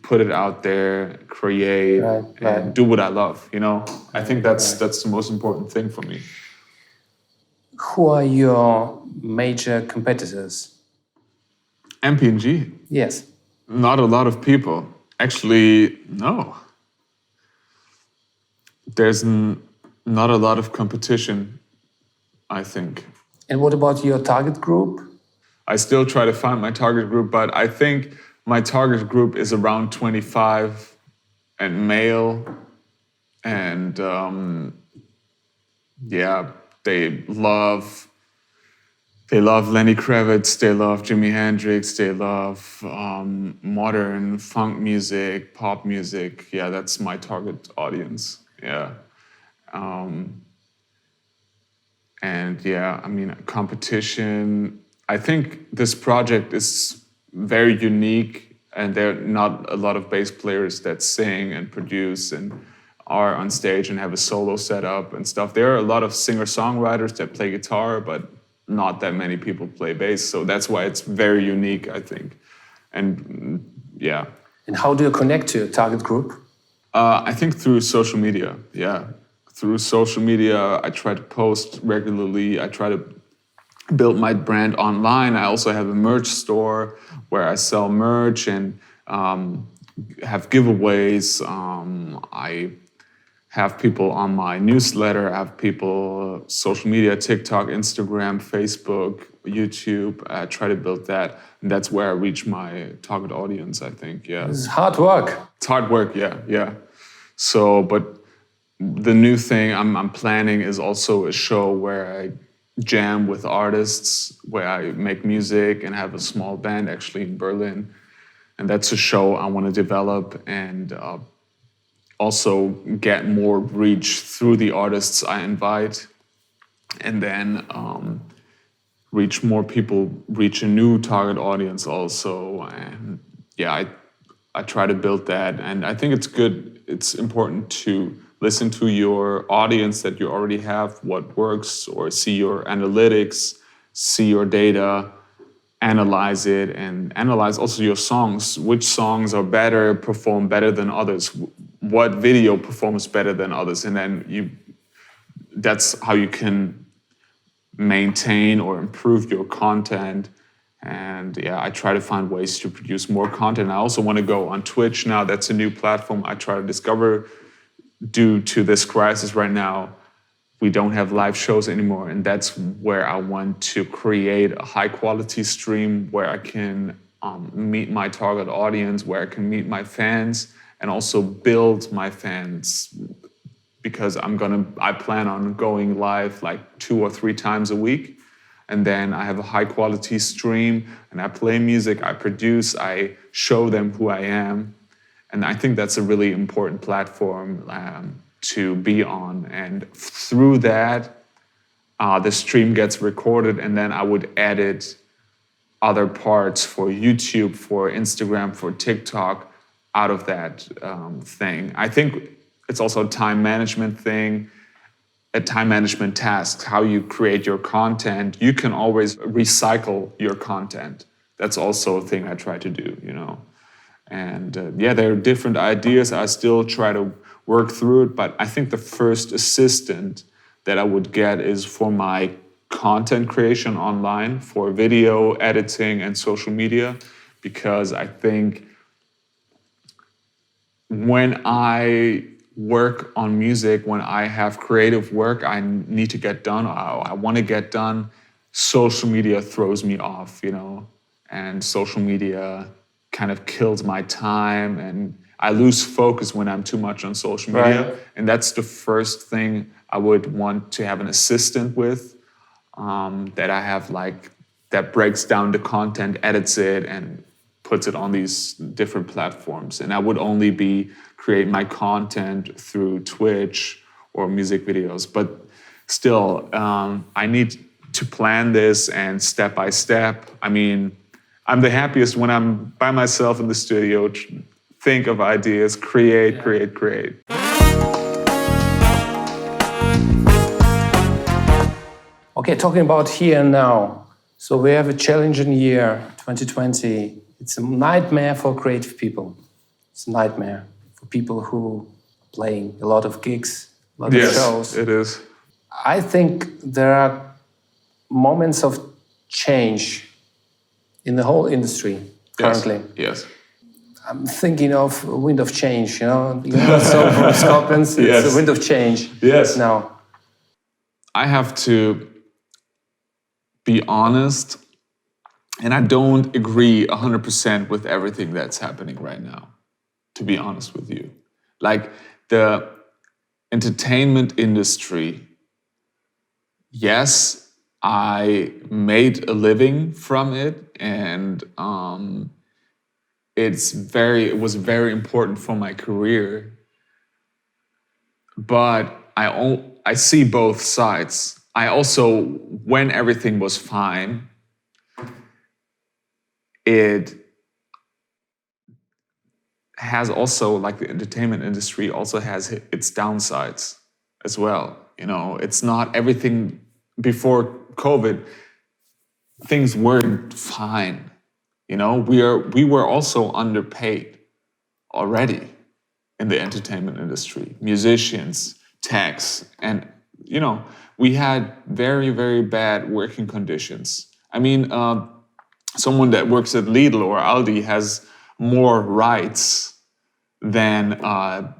put it out there, create, and do what I love, you know. I think that's the most important thing for me. Who are your major competitors? Mpng? Yes. Not a lot of people. Actually, no. There's not a lot of competition, I think. And what about your target group? I still try to find my target group, but I think my target group is around 25 and male. And yeah, they love Lenny Kravitz, they love Jimi Hendrix, they love modern funk music, pop music. Yeah, that's my target audience. Yeah. And yeah, I mean, competition. I think this project is very unique, and there are not a lot of bass players that sing and produce and are on stage and have a solo setup and stuff. There are a lot of singer-songwriters that play guitar, but not that many people play bass. So that's why it's very unique, I think. And yeah. And how do you connect to your target group? I think through social media, yeah. Through social media, I try to post regularly. I try to build my brand online. I also have a merch store where I sell merch and have giveaways. I have people on my newsletter. I have people, social media, TikTok, Instagram, Facebook, YouTube. I try to build that. And that's where I reach my target audience, I think, yeah. It's hard work. It's hard work, yeah. So, but the new thing I'm planning is also a show where I jam with artists, where I make music and have a small band actually in Berlin. And that's a show I want to develop and also get more reach through the artists I invite. And then reach more people, reach a new target audience also. And yeah, I try to build that. And I think it's good, it's important to listen to your audience that you already have, what works, or see your analytics, see your data, analyze it, and analyze also your songs. Which songs are better, perform better than others? What video performs better than others? And then that's how you can maintain or improve your content. And yeah, I try to find ways to produce more content. I also want to go on Twitch now. That's a new platform I try to discover. Due to this crisis right now, we don't have live shows anymore. And that's where I want to create a high quality stream where I can meet my target audience, where I can meet my fans and also build my fans. Because I plan on going live like 2 or 3 times a week. And then I have a high quality stream and I play music, I produce, I show them who I am. And I think that's a really important platform to be on. And through that, the stream gets recorded and then I would edit other parts for YouTube, for Instagram, for TikTok, out of that thing. I think it's also a time management thing, a time management task, how you create your content. You can always recycle your content. That's also a thing I try to do, you know. And there are different ideas. I still try to work through it, but I think the first assistant that I would get is for my content creation online, for video editing and social media, because I think when I work on music, when I have creative work I need to get done, I want to get done, social media throws me off, you know, and social media kind of kills my time and I lose focus when I'm too much on social media. Right. And that's the first thing I would want to have an assistant with, that I have like, that breaks down the content, edits it, and puts it on these different platforms. And I would only create my content through Twitch or music videos. But still, I need to plan this and step by step. I mean, I'm the happiest when I'm by myself in the studio, think of ideas, create. Okay, talking about here and now. So we have a challenging year, 2020. It's a nightmare for creative people. It's a nightmare for people who are playing a lot of gigs, a lot of shows. Yes, it is. I think there are moments of change in the whole industry currently. Yes. I'm thinking of a wind of change, you know so from Scotland, it's a wind of change. Yes. Now. I have to be honest, and I don't agree 100% with everything that's happening right now, to be honest with you. Like the entertainment industry, yes, I made a living from it, and it was very important for my career. But I see both sides. I also, when everything was fine, it has also, like the entertainment industry also has its downsides as well. You know, it's not everything. Before COVID, things weren't fine. You know, we were also underpaid already in the entertainment industry, musicians, techs, and you know, we had very, very bad working conditions. I mean, someone that works at Lidl or Aldi has more rights than a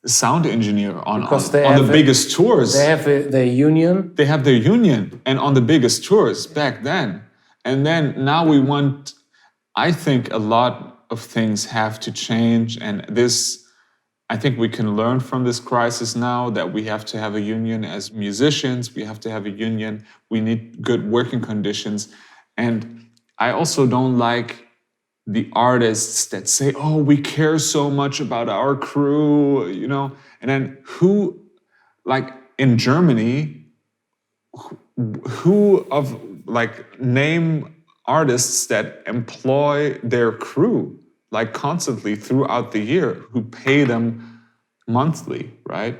sound engineer on the biggest tours. They have their union. They have their union, and on the biggest tours back then. And then now I think a lot of things have to change, and I think we can learn from this crisis now that we have to have a union as musicians, we have to have a union, we need good working conditions. And I also don't like the artists that say, oh, we care so much about our crew, you know, and then like in Germany, name artists that employ their crew like constantly throughout the year, who pay them monthly, right?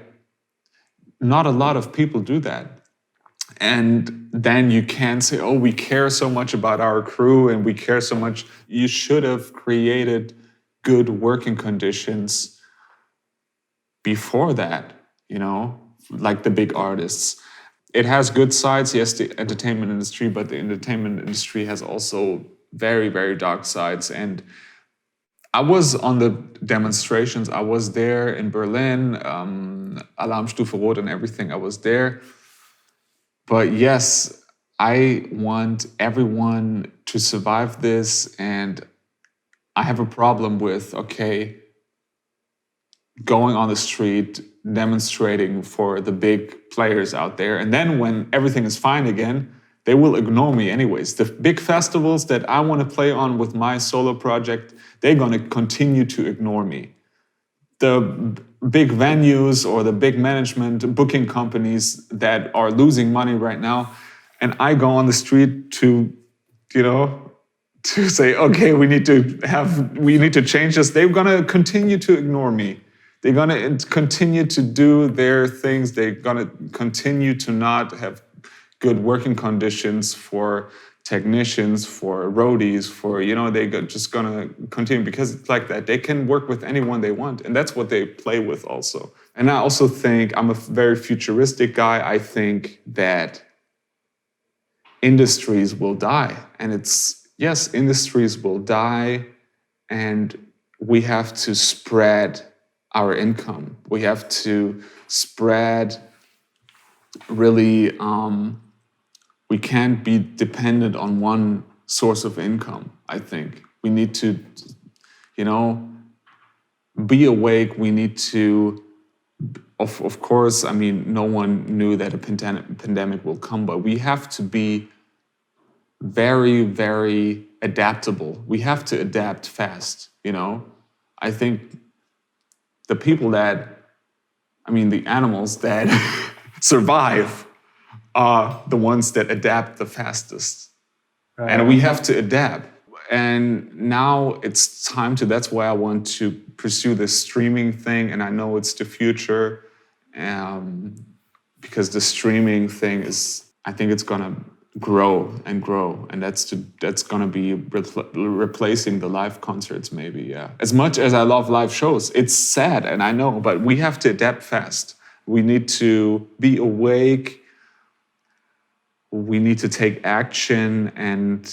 Not a lot of people do that. And then you can say, oh, we care so much about our crew and we care so much. You should have created good working conditions before that, you know, like the big artists. It has good sides, yes, the entertainment industry, but the entertainment industry has also very, very dark sides. And I was on the demonstrations. I was there in Berlin, Alarmstufe Rot and everything. I was there. But yes, I want everyone to survive this. And I have a problem with, going on the street, demonstrating for the big players out there. And then when everything is fine again, they will ignore me anyways. The big festivals that I want to play on with my solo project, they're going to continue to ignore me. The big venues or the big management booking companies that are losing money right now, and I go on the street to, to say, okay, we need to change this. They're gonna continue to ignore me. They're gonna continue to do their things. They're gonna continue to not have good working conditions for technicians, for roadies, they're just gonna continue because it's like that. They can work with anyone they want, and that's what they play with also. And I also think, I'm a very futuristic guy, I think that industries will die. And yes, industries will die, and we have to spread our income. We have to spread really, we can't be dependent on one source of income, I think. We need to, be awake. We need to, of course, I mean, no one knew that a pandemic will come, but we have to be very, very adaptable. We have to adapt fast, I think the animals that survive are the ones that adapt the fastest. Right. And we have to adapt. And now it's time that's why I want to pursue this streaming thing. And I know it's the future because the streaming thing I think it's gonna grow and grow. And that's gonna be replacing the live concerts maybe, yeah. As much as I love live shows, it's sad, and I know, but we have to adapt fast. We need to be awake. We need to take action, and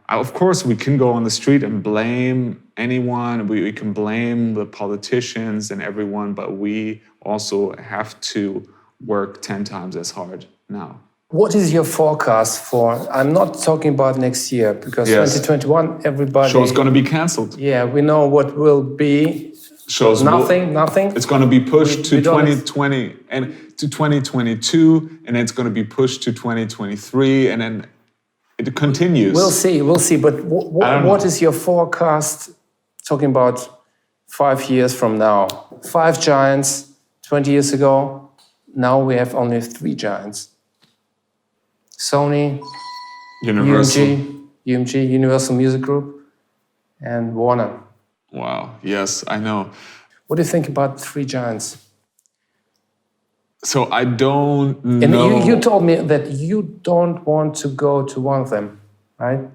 of course we can go on the street and blame anyone. We can blame the politicians and everyone, but we also have to work 10 times as hard now. What is your forecast for, I'm not talking about next year, because 2021, everybody... Show's going to be cancelled. Yeah, we know what will be. Shows nothing. It's going to be pushed to 2020 and to 2022, and then it's going to be pushed to 2023, and then it continues. We'll see. But what is your forecast? Talking about 5 years from now, 5 giants 20 years ago. Now we have only 3 giants: Sony, UMG, Universal Music Group, and Warner. Wow, yes, I know. What do you think about 3 giants? So I don't know. And you told me that you don't want to go to one of them, right?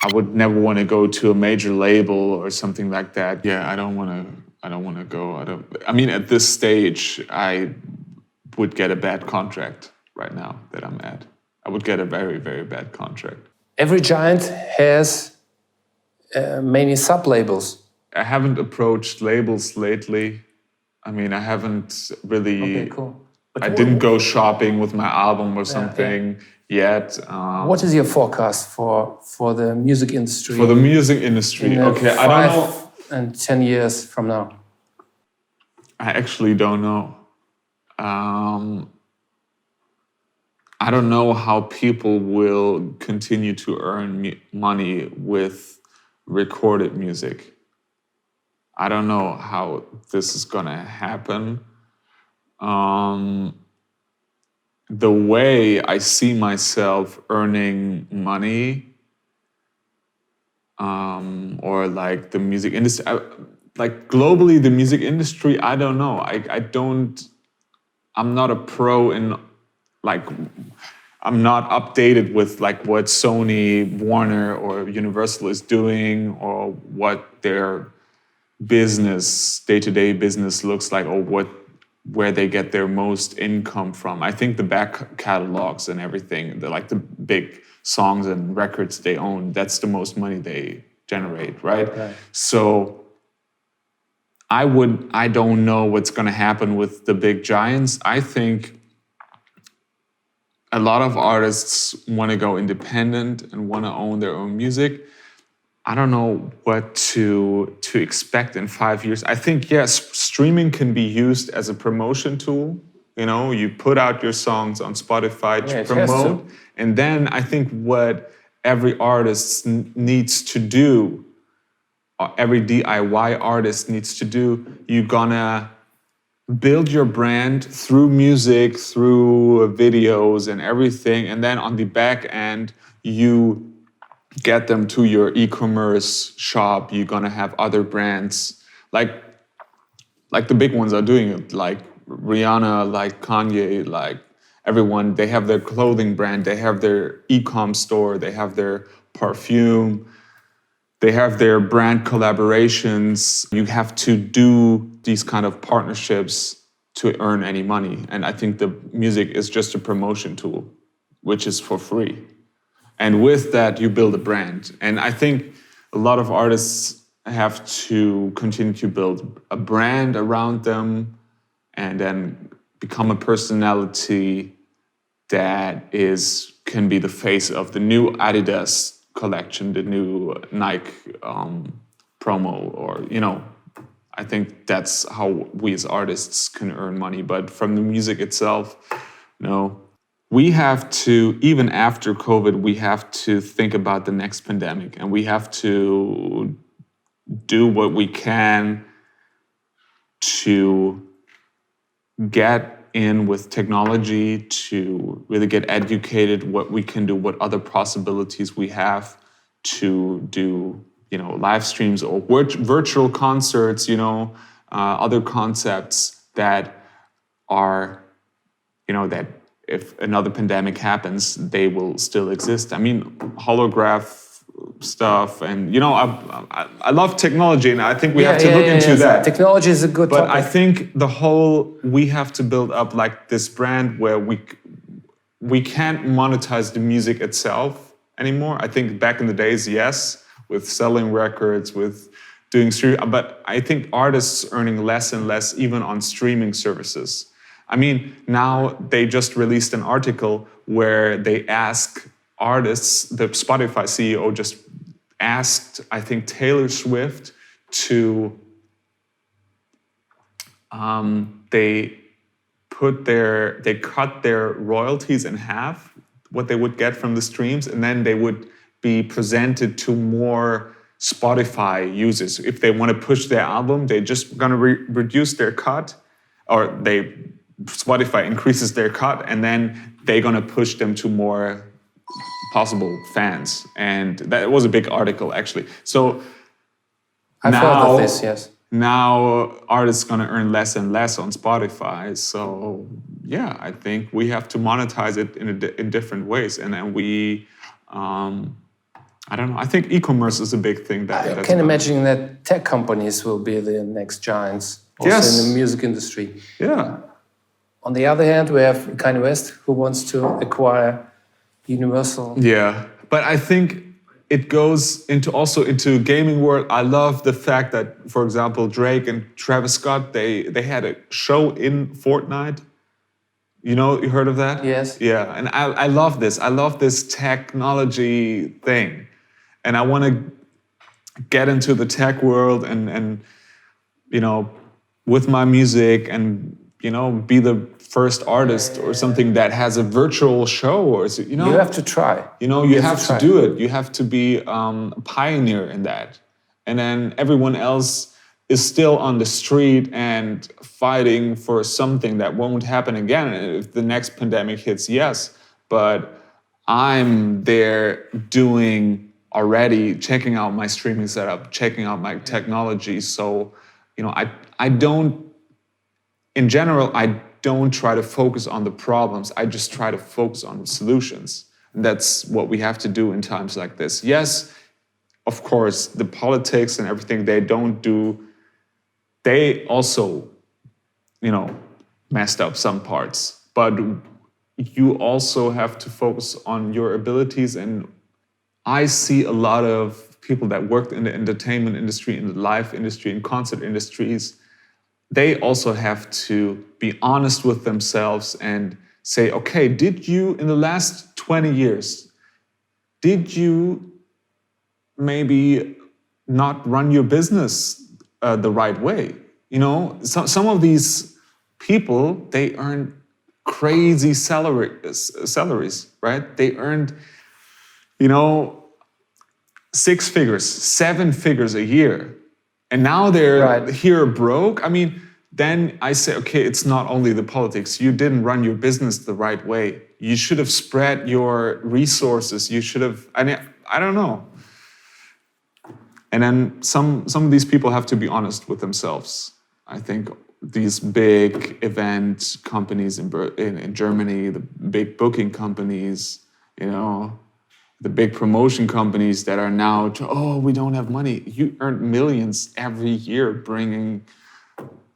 I would never want to go to a major label or something like that. Yeah, I don't want to go. At this stage, I would get a bad contract right now that I'm at. I would get a very, very bad contract. Every giant has many sub-labels. I haven't approached labels lately. I haven't really... Okay, cool. I didn't go shopping with my album or something yet. What is your forecast for the music industry? For the music industry, okay, I don't know. 5 and 10 years from now? I actually don't know. I don't know how people will continue to earn money with recorded music. I don't know how this is gonna happen. The way I see myself earning money, or like the music industry, like globally the music industry, I don't know. I'm not a pro in, like, I'm not updated with like what Sony, Warner, or Universal is doing, or what their business, day-to-day business looks like, or where they get their most income from. I think the back catalogs and everything, the big songs and records they own, that's the most money they generate, right? Okay. So I don't know what's gonna happen with the big giants. I think a lot of artists wanna go independent and wanna own their own music. I don't know what to expect in 5 years. I think, yes, streaming can be used as a promotion tool. You put out your songs on Spotify to promote. And then I think what every artist needs to do, or every DIY artist needs to do, you're gonna build your brand through music, through videos and everything. And then on the back end, you get them to your e-commerce shop. You're gonna have other brands like the big ones are doing it, like Rihanna, like Kanye, like everyone. They have their clothing brand, they have their e-com store, they have their perfume, they have their brand collaborations. You have to do these kind of partnerships to earn any money. And I think the music is just a promotion tool, which is for free. And with that, you build a brand. And I think a lot of artists have to continue to build a brand around them and then become a personality that can be the face of the new Adidas collection, the new Nike promo, or, I think that's how we as artists can earn money. But from the music itself, no. We have to, even after COVID, we have to think about the next pandemic, and we have to do what we can to get in with technology, to really get educated what we can do, what other possibilities we have to do, live streams or virtual concerts, other concepts that are, that if another pandemic happens, they will still exist. I mean, holograph stuff, and I love technology, and I think we have to look into that. Technology is a good But topic. I think we have to build up like this brand where we can't monetize the music itself anymore. I think back in the days, yes, with selling records, with doing stream, but I think artists earning less and less even on streaming services. I mean, now they just released an article where they ask artists, the Spotify CEO just asked, I think, Taylor Swift to, they cut their royalties in half, what they would get from the streams, and then they would be presented to more Spotify users. If they want to push their album, they're just gonna reduce their cut, or Spotify increases their cut, and then they're gonna push them to more possible fans. And that was a big article, actually. So I've heard of this, yes. Now artists gonna earn less and less on Spotify. So yeah, I think we have to monetize it in different ways. And then we, I don't know. I think e-commerce is a big thing. I can imagine that tech companies will be the next giants also in the music industry. Yeah. On the other hand, we have Kanye West, who wants to acquire Universal. Yeah, but I think it goes into gaming world. I love the fact that, for example, Drake and Travis Scott, they had a show in Fortnite. You heard of that? Yes. Yeah, and I love this. I love this technology thing. And I want to get into the tech world and with my music and, be the first artist or something that has a virtual show, or you have to try. You have to do it. You have to be a pioneer in that. And then everyone else is still on the street and fighting for something that won't happen again. If the next pandemic hits, yes. But I'm there already checking out my streaming setup, checking out my technology. So, I don't, in general, I don't try to focus on the problems. I just try to focus on the solutions. And that's what we have to do in times like this. Yes, of course, the politics and everything they also, messed up some parts. But you also have to focus on your abilities. And I see a lot of people that worked in the entertainment industry, in the live industry, in concert industries. They also have to be honest with themselves and say, okay, did you, in the last 20 years, did you maybe not run your business the right way? Some of these people, they earn crazy salaries, right? They earned, 6 figures, 7 figures a year. And now they're here broke. I mean, then I say, okay, it's not only the politics. You didn't run your business the right way. You should have spread your resources. You should have, I don't know. And then some of these people have to be honest with themselves. I think these big event companies in Germany, the big booking companies, you know, the big promotion companies that are now, we don't have money. You earn millions every year bringing,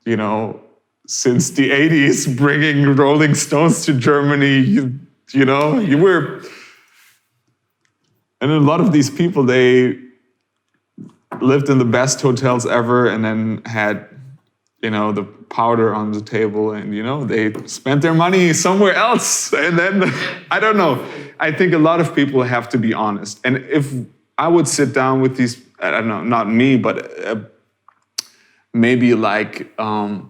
you know, since the 80s, bringing Rolling Stones to Germany, you know, you were... And a lot of these people, they lived in the best hotels ever and then had, you know, the powder on the table and, you know, they spent their money somewhere else. And then, I don't know. I think a lot of people have to be honest. And if I would sit down with these, I don't know, not me, but maybe like a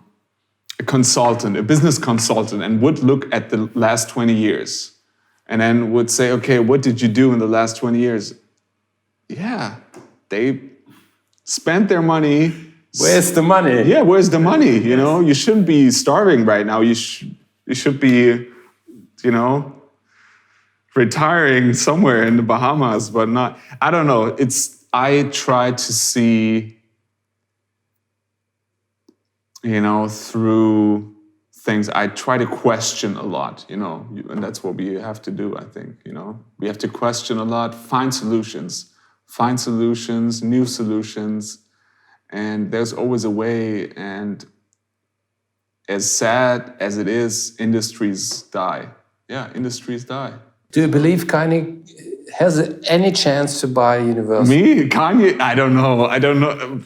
consultant, a business consultant, and would look at the last 20 years and then would say, okay, what did you do in the last 20 years? Yeah, they spent their money. Where's the money? Yeah, where's the money? You know, you shouldn't be starving right now. You should be, you know, retiring somewhere in the Bahamas, but not, I don't know. I try to see, you know, through things, I try to question a lot, you know, and that's what we have to do, I think, you know. We have to question a lot, find solutions, new solutions, and there's always a way. And as sad as it is, industries die. Yeah, industries die. Do you believe Kanye has any chance to buy Universal? Me? Kanye? I don't know. I don't know.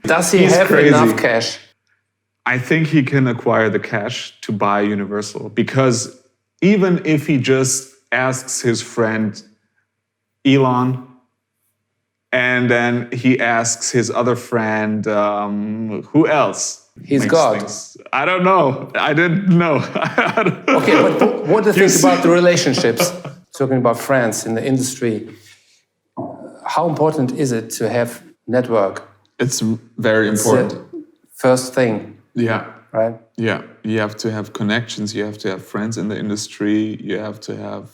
Does he He's have crazy. enough cash? I think he can acquire the cash to buy Universal, because even if he just asks his friend Elon, and then he asks his other friend, who else? He's makes God. things. I don't know. I didn't know. Okay, but what do you think about the relationships? Talking about friends in the industry, how important is it to have network? It's very important. It's the first thing. Yeah. Right? Yeah. You have to have connections. You have to have friends in the industry. You have to have,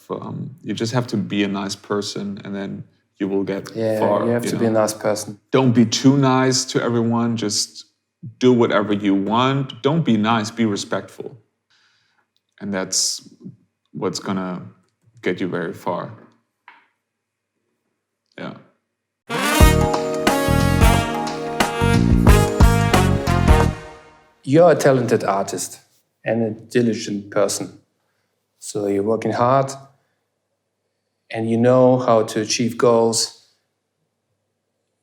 you just have to be a nice person, and then you will get far. You have to be a nice person. Don't be too nice to everyone. Just do whatever you want. Don't be nice, be respectful. And that's what's gonna get you very far. Yeah. You're a talented artist and a diligent person. So you're working hard and you know how to achieve goals.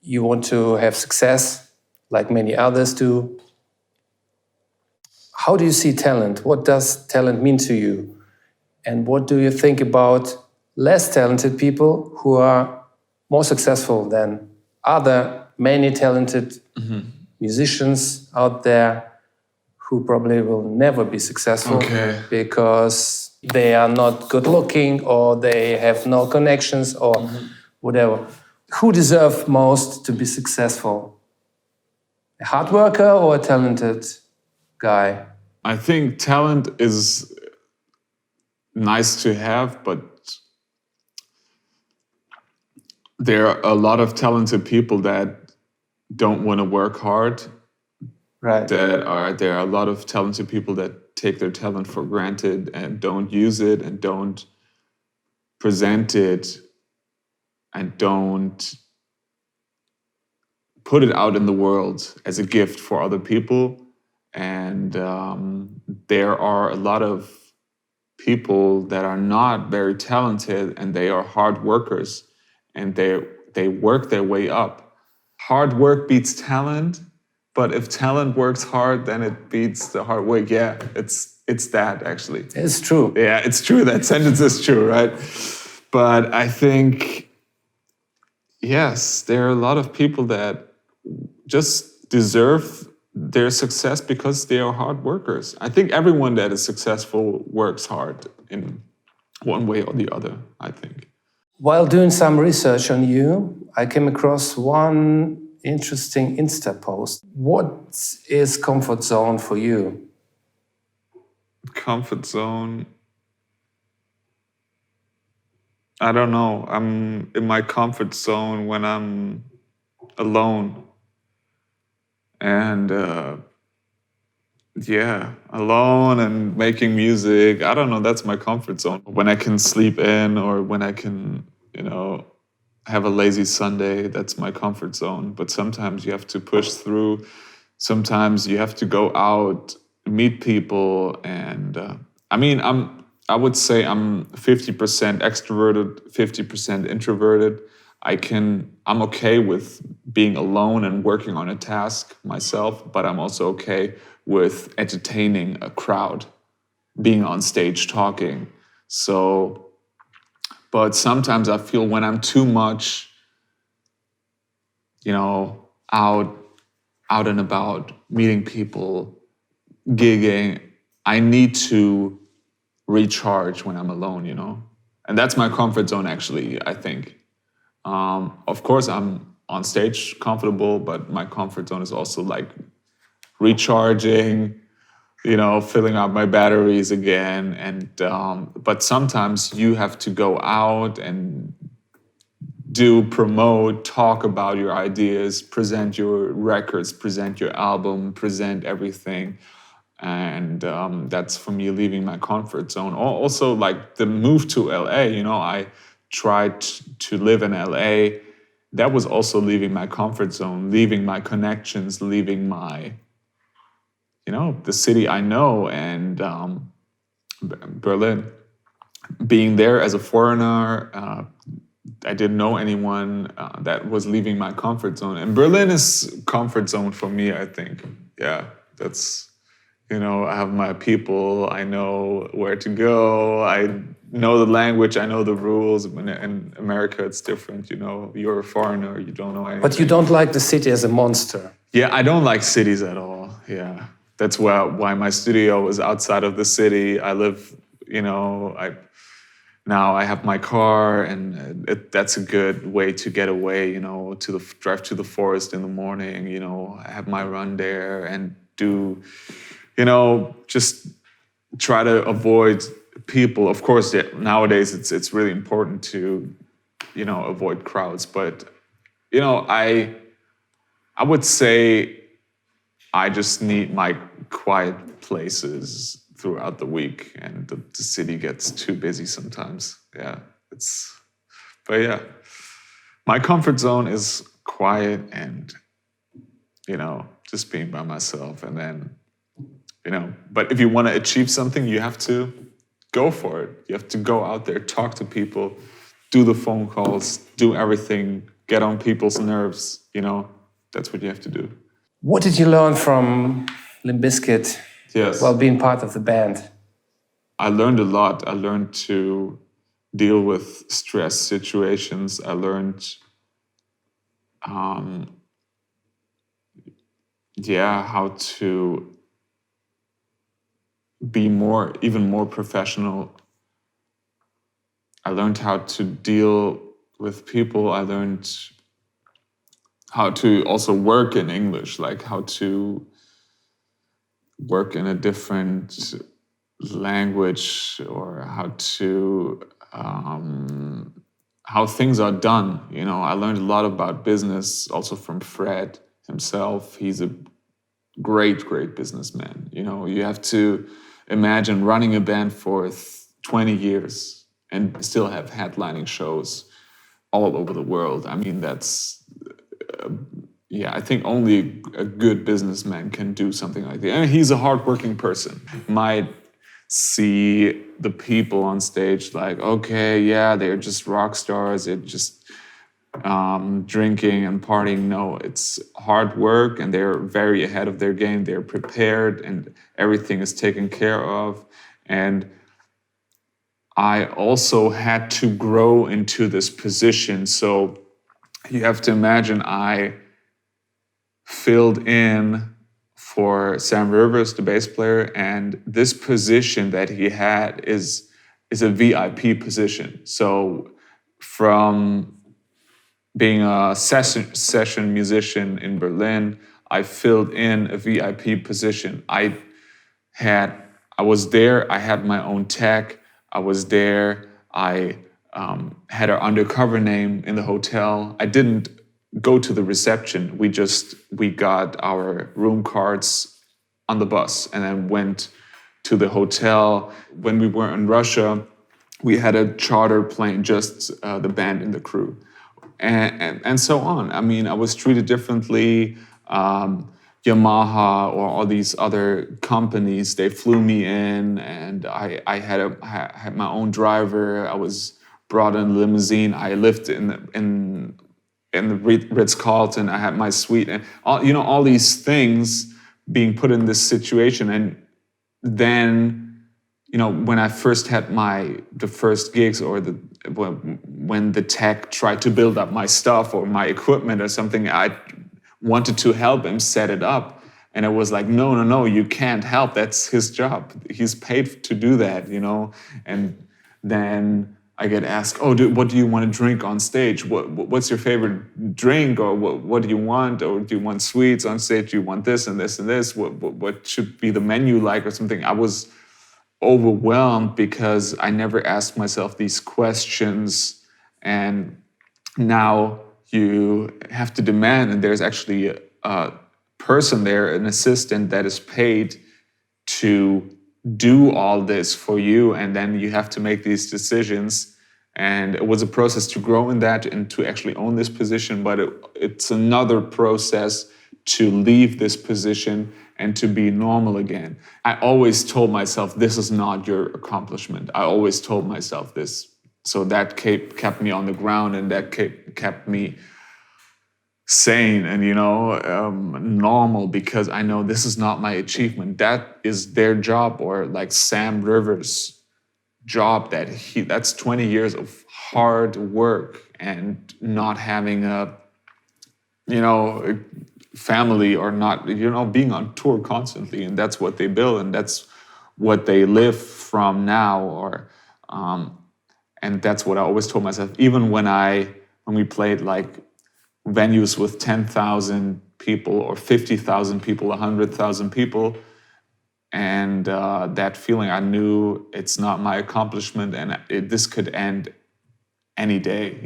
You want to have success like many others do. How do you see talent? What does talent mean to you? And what do you think about less talented people who are more successful than other many talented musicians out there who probably will never be successful because they are not good looking or they have no connections or whatever. Who deserves most to be successful? A hard worker or a talented guy? I think talent is nice to have, but there are a lot of talented people that don't want to work hard. Right. There are a lot of talented people that take their talent for granted and don't use it and don't present it and don't put it out in the world as a gift for other people. And there are a lot of people that are not very talented and they are hard workers and they work their way up. Hard work beats talent. But if talent works hard, then it beats the hard work. Yeah, it's that, actually. It's true. Yeah, it's true. That sentence is true, right? But I think, yes, there are a lot of people that just deserve their success because they are hard workers. I think everyone that is successful works hard in one way or the other, I think. While doing some research on you, I came across one interesting Insta post. What is comfort zone for you? Comfort zone. I don't know. I'm in my comfort zone when I'm alone. And alone and making music. I don't know, that's my comfort zone. When I can sleep in or when I can, have a lazy Sunday, that's my comfort zone. But sometimes you have to push through. Sometimes you have to go out, meet people. And I would say I'm 50% extroverted, 50% introverted. I'm okay with being alone and working on a task myself, but I'm also okay with entertaining a crowd, being on stage talking. But sometimes I feel when I'm too much, out and about, meeting people, gigging, I need to recharge when I'm alone, And that's my comfort zone, actually, I think. Of course, I'm on stage comfortable, but my comfort zone is also like recharging, filling up my batteries again. And but sometimes you have to go out and promote, talk about your ideas, present your records, present your album, present everything. And that's for me leaving my comfort zone. Also, like the move to LA, I tried to live in LA. That was also leaving my comfort zone, leaving my connections, leaving my, the city I know, and Berlin. Being there as a foreigner, I didn't know anyone. That was leaving my comfort zone. And Berlin is comfort zone for me, I think. Yeah, that's... I have my people, I know where to go, I know the language, I know the rules. In America, it's different, you're a foreigner, you don't know anything. But you don't like the city as a monster. Yeah, I don't like cities at all, yeah. That's why my studio is outside of the city. I live, now I have my car, and that's a good way to get away, drive to the forest in the morning, I have my run there and do... just try to avoid people. Of course, nowadays it's really important to, avoid crowds. But, I would say I just need my quiet places throughout the week, and the city gets too busy sometimes. Yeah, but yeah, my comfort zone is quiet and, just being by myself, and then, but if you want to achieve something, you have to go for it. You have to go out there, talk to people, do the phone calls, do everything, get on people's nerves, that's what you have to do. What did you learn from Limp Bizkit while being part of the band? I learned a lot. I learned to deal with stress situations. I learned, how to be even more professional. I learned how to deal with people. I learned how to also work in English, like how to work in a different language, or how things are done. I learned a lot about business also from Fred himself. He's a great businessman. You have to imagine running a band for 20 years and still have headlining shows all over the world. I mean, that's, I think only a good businessman can do something like that. And he's a hardworking person. Might see the people on stage like, okay, yeah, they're just rock stars. They're just drinking and partying. No, it's hard work, and they're very ahead of their game. They're prepared, and everything is taken care of. And I also had to grow into this position. So you have to imagine I filled in for Sam Rivers, the bass player, and this position that he had is a VIP position. So from being a session musician in Berlin, I filled in a VIP position. I was there, I had my own tech, I was there, I had an undercover name in the hotel. I didn't go to the reception. We got our room cards on the bus and then went to the hotel. When we were in Russia, we had a charter plane, just the band and the crew. And so on. I mean, I was treated differently. Yamaha or all these other companies, they flew me in, and I had my own driver. I was brought in a limousine. I lived in the Ritz-Carlton. I had my suite, and all these things being put in this situation. And then, when I first had the first gigs, or when the tech tried to build up my stuff or my equipment or something, I wanted to help him set it up. And it was like, no, you can't help. That's his job. He's paid to do that, And then I get asked, what do you want to drink on stage? What's your favorite drink? Or what do you want? Or do you want sweets on stage? Do you want this and this and this? What should be the menu like or something? I was overwhelmed because I never asked myself these questions, and now you have to demand, and there's actually a person there, an assistant that is paid to do all this for you, and then you have to make these decisions. And it was a process to grow in that and to actually own this position, but it's another process to leave this position and to be normal again. I always told myself, this is not your accomplishment. I always told myself this. So that kept me on the ground, and that kept me sane and, normal, because I know this is not my achievement. That is their job, or like Sam Rivers' job. That's 20 years of hard work and not having a family, or not, being on tour constantly, and that's what they build, and that's what they live from now, and that's what I always told myself. Even when we played like venues with 10,000 people or 50,000 people, 100,000 people, and that feeling, I knew it's not my accomplishment, and this could end any day.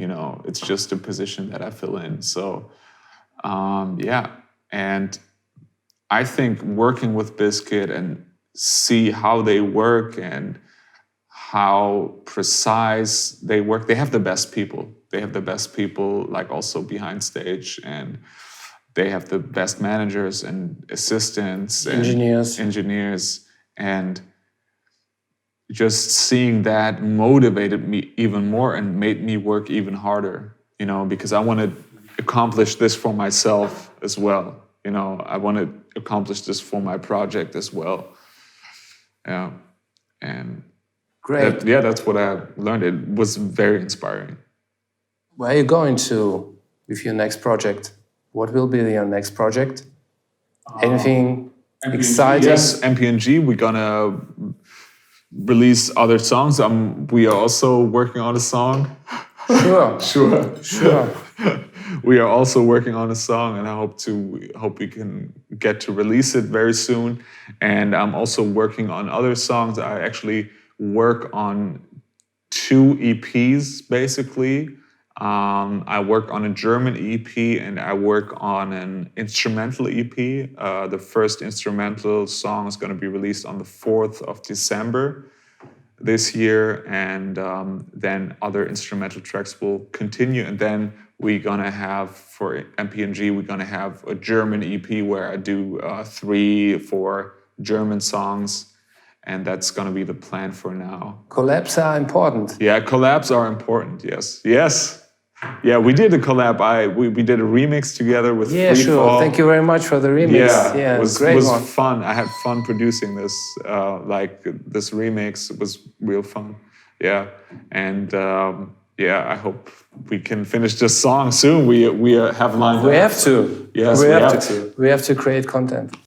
It's just a position that I fill in. So. And I think working with Bizkit and see how they work and how precise they work. They have the best people. Like also behind stage, and they have the best managers and assistants and engineers. And just seeing that motivated me even more and made me work even harder, because I want to accomplish this for myself as well. I want to accomplish this for my project as well. Yeah. And great. That's what I learned. It was very inspiring. Where are you going to with your next project? What will be your next project? Anything exciting? Yes, Mpng. We're gonna release other songs. We are also working on a song. Sure. We are also working on a song, and I hope we can get to release it very soon. And I'm also working on other songs. I actually work on 2 EPs, basically. I work on a German EP, and I work on an instrumental EP. The first instrumental song is going to be released on the 4th of December this year, and then other instrumental tracks will continue. And then we're gonna have, for Mpng, we're gonna have a German EP where I do 3-4 German songs, and that's gonna be the plan for now. Collabs are important. Yeah, collabs are important, yes. Yeah, we did a collab. We did a remix together with Free Fall. Sure. Thank you very much for the remix. Yeah, it was fun. I had fun producing this. This remix was real fun. Yeah, and I hope we can finish this song soon. We have lined up. We have to. Yes, we have to. We have to create content.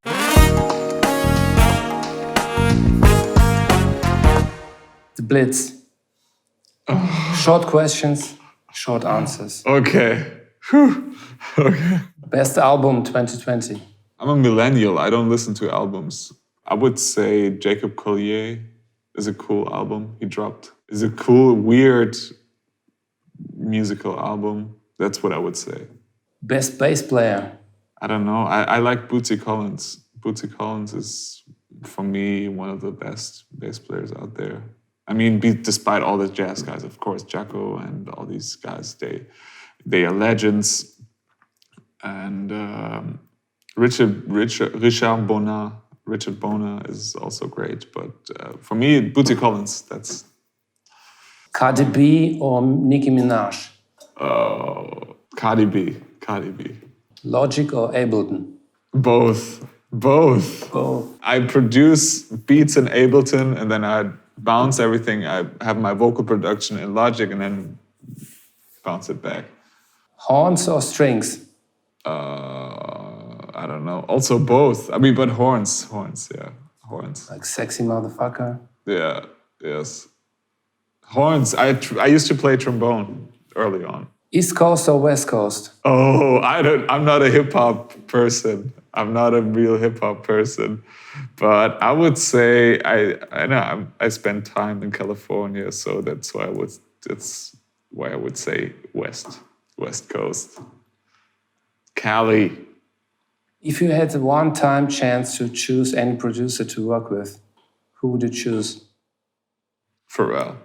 The Blitz. Short questions. Short answers. Okay. Okay. Best album 2020. I'm a millennial. I don't listen to albums. I would say Jacob Collier is a cool album he dropped. It's a cool, weird musical album. That's what I would say. Best bass player. I don't know. I like Bootsy Collins. Bootsy Collins is, for me, one of the best bass players out there. I mean, despite all the jazz guys, of course, Jacko and all these guys, they are legends. And Richard Bona is also great. But for me, Bootsy Collins, that's... Cardi B or Nicki Minaj? Cardi B. Logic or Ableton? Both. Both. I produce beats in Ableton and then I bounce everything. I have my vocal production in Logic and then bounce it back. Horns or strings? I don't know. Also both. I mean, but horns, yeah. Horns. Like sexy motherfucker? Yeah, yes. Horns. I used to play trombone early on. East Coast or West Coast? Oh, I'm not a hip hop person. I'm not a real hip hop person. But I would say I spent time in California, so that's why I would say West Coast. Cali. If you had a one-time chance to choose any producer to work with, who would you choose? Pharrell.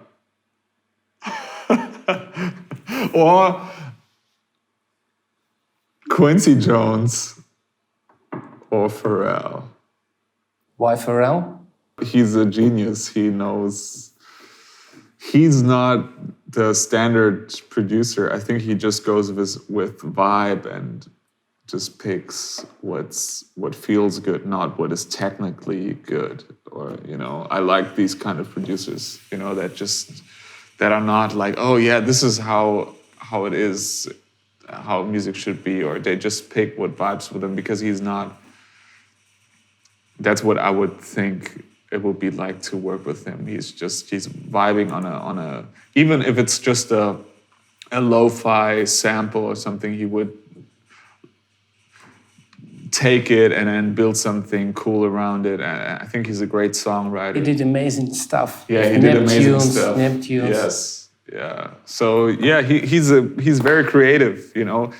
Or Quincy Jones or Pharrell. Why Pharrell? He's a genius. He knows. He's not the standard producer. I think he just goes with vibe and just picks what feels good, not what is technically good. Or, I like these kind of producers, that are not like, oh yeah, this is how it is, how music should be, or they just pick what vibes with them because he's not. That's what I would think it would be like to work with him. He's vibing on a even if it's just a lo-fi sample or something, he would take it and then build something cool around it. And I think he's a great songwriter. He did amazing stuff. Yeah, he did amazing stuff. Neptunes. Yes, yeah. So yeah, he's very creative.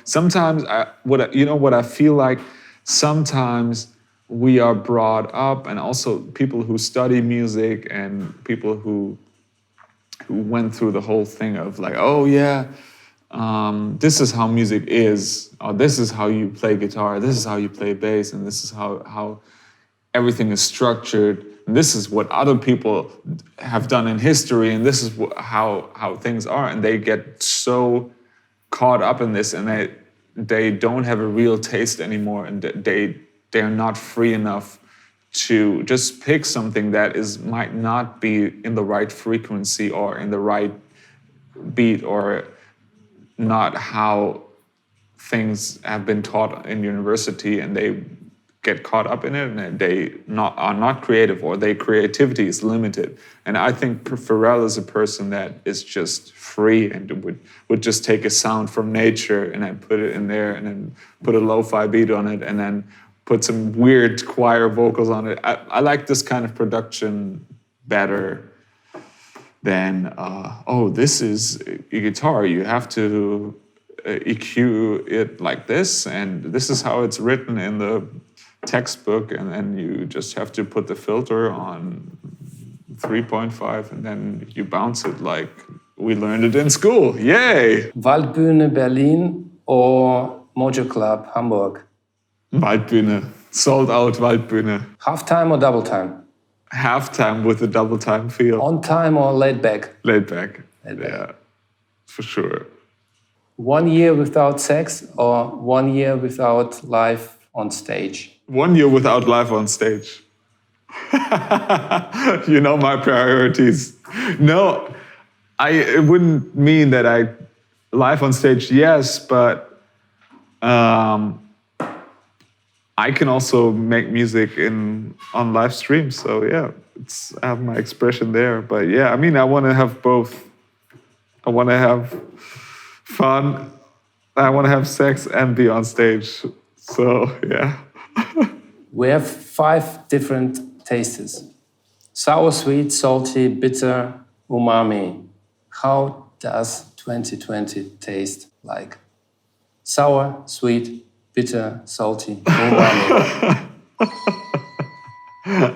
Sometimes what I feel like sometimes we are brought up, and also people who study music and people who went through the whole thing of like, oh yeah. This is how music is, or this is how you play guitar, this is how you play bass, and this is how everything is structured. And this is what other people have done in history, and this is how things are. And they get so caught up in this, and they don't have a real taste anymore, and they're not free enough to just pick something that might not be in the right frequency or in the right beat or not how things have been taught in university, and they get caught up in it, and they are not creative, or their creativity is limited. And I think Pharrell is a person that is just free and would just take a sound from nature and then put it in there, and then put a lo-fi beat on it, and then put some weird choir vocals on it. I like this kind of production better than, this is a guitar, you have to EQ it like this, and this is how it's written in the textbook, and then you just have to put the filter on 3.5, and then you bounce it like we learned it in school. Yay! Waldbühne Berlin or Mojo Club Hamburg? Waldbühne. Sold out Waldbühne. Halftime or double time? Halftime with a double time feel. On time or laid back? Laid back. Laid back. Yeah, for sure. 1 year without sex or 1 year without live on stage? 1 year without live on stage. You know my priorities. No, it wouldn't mean that I live on stage, yes, but I can also make music on live streams. So yeah, I have my expression there. But yeah, I mean, I want to have both. I want to have fun I want to have sex and be on stage. So, yeah. We have 5 different tastes. Sour, sweet, salty, bitter, umami. How does 2020 taste like? Sour, sweet, bitter, salty, umami.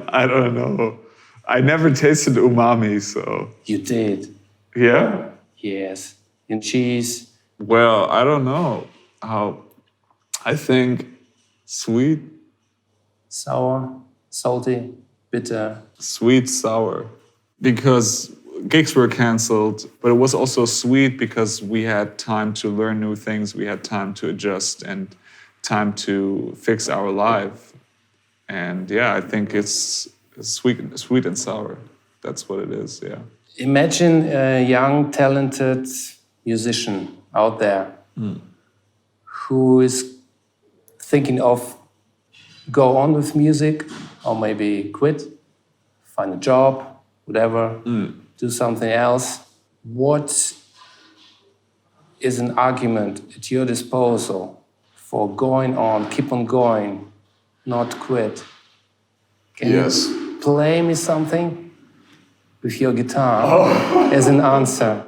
I don't know. I never tasted umami, so. You did. Yeah? Yes. In cheese. Well, I don't know how. I think sweet, Sour, salty, bitter. sweet, sour. Because gigs were canceled, but it was also sweet because we had time to learn new things, we had time to adjust and time to fix our life. And yeah, I think it's sweet and sour. That's what it is, yeah. Imagine a young, talented musician out there who is thinking of go on with music or maybe quit, find a job, whatever, do something else. What is an argument at your disposal for going on, keep on going, not quit? Can Yes. you play me something with your guitar as an answer?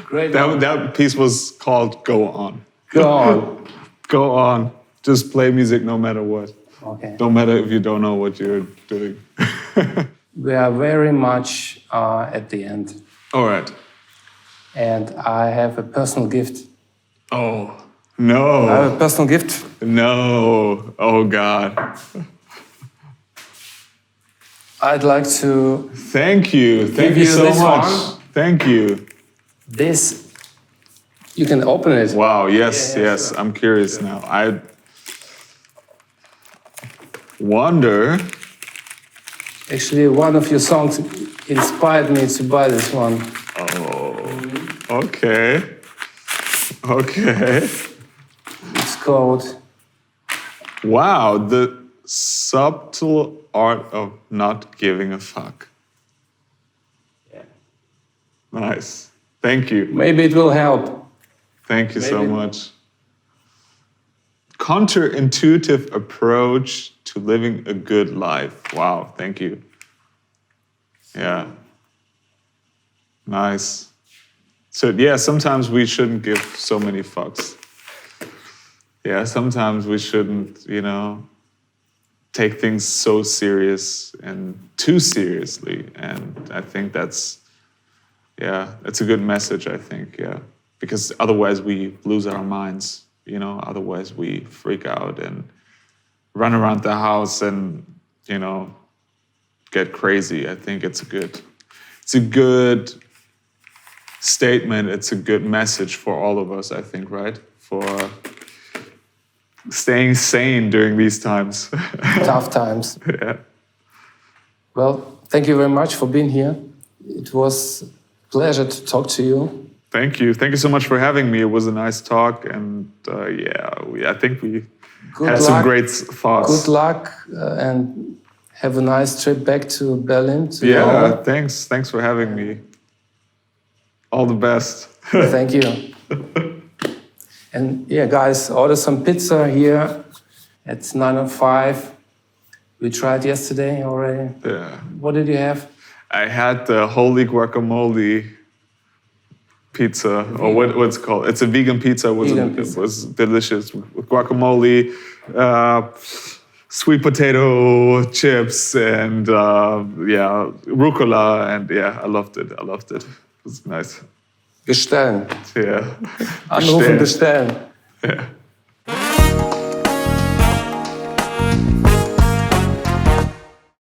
Great. That piece was called Go On. Go on. Go on. Just play music no matter what. Okay. No matter if you don't know what you're doing. We are very much at the end. All right. And I have a personal gift. Oh, I no. have a personal gift. No. Oh, God. I'd like to Thank you. Thank you you so this much. one. Thank you. this. You can open it. Wow. Yes, Yeah, yes. sure. I'm curious now. I wonder. Actually, one of your songs inspired me to buy this one. Oh. Okay. Okay. It's called Wow. The subtle art of not giving a fuck. Yeah. Nice. Thank you. Maybe it will help. Thank you so Maybe. much. Counterintuitive approach to living a good life. Wow, thank you. Yeah. Nice. So yeah, sometimes we shouldn't give so many fucks. Yeah, sometimes we shouldn't, take things so serious and too seriously. And I think that's a good message, I think, yeah. Because otherwise we lose our minds, otherwise we freak out and run around the house and, get crazy. I think it's a good statement. It's a good message for all of us, I think, right? For staying sane during these times. Tough times. Yeah. Well, thank you very much for being here. It was a pleasure to talk to you. Thank you. Thank you so much for having me. It was a nice talk. And I think we Good had luck. some great thoughts. Good luck and Have a nice trip back to Berlin. To your Yeah, home. thanks. Thanks for having me. All the best. Thank you. And yeah, guys, order some pizza here. It's 9:05. We tried yesterday already. Yeah. What did you have? I had the holy guacamole pizza, or what's it called? It's a vegan pizza. It was delicious with guacamole, sweet potato chips, and rucola, and I loved it. It was nice. Bestellen. Yeah. Anrufen, bestellen. Yeah.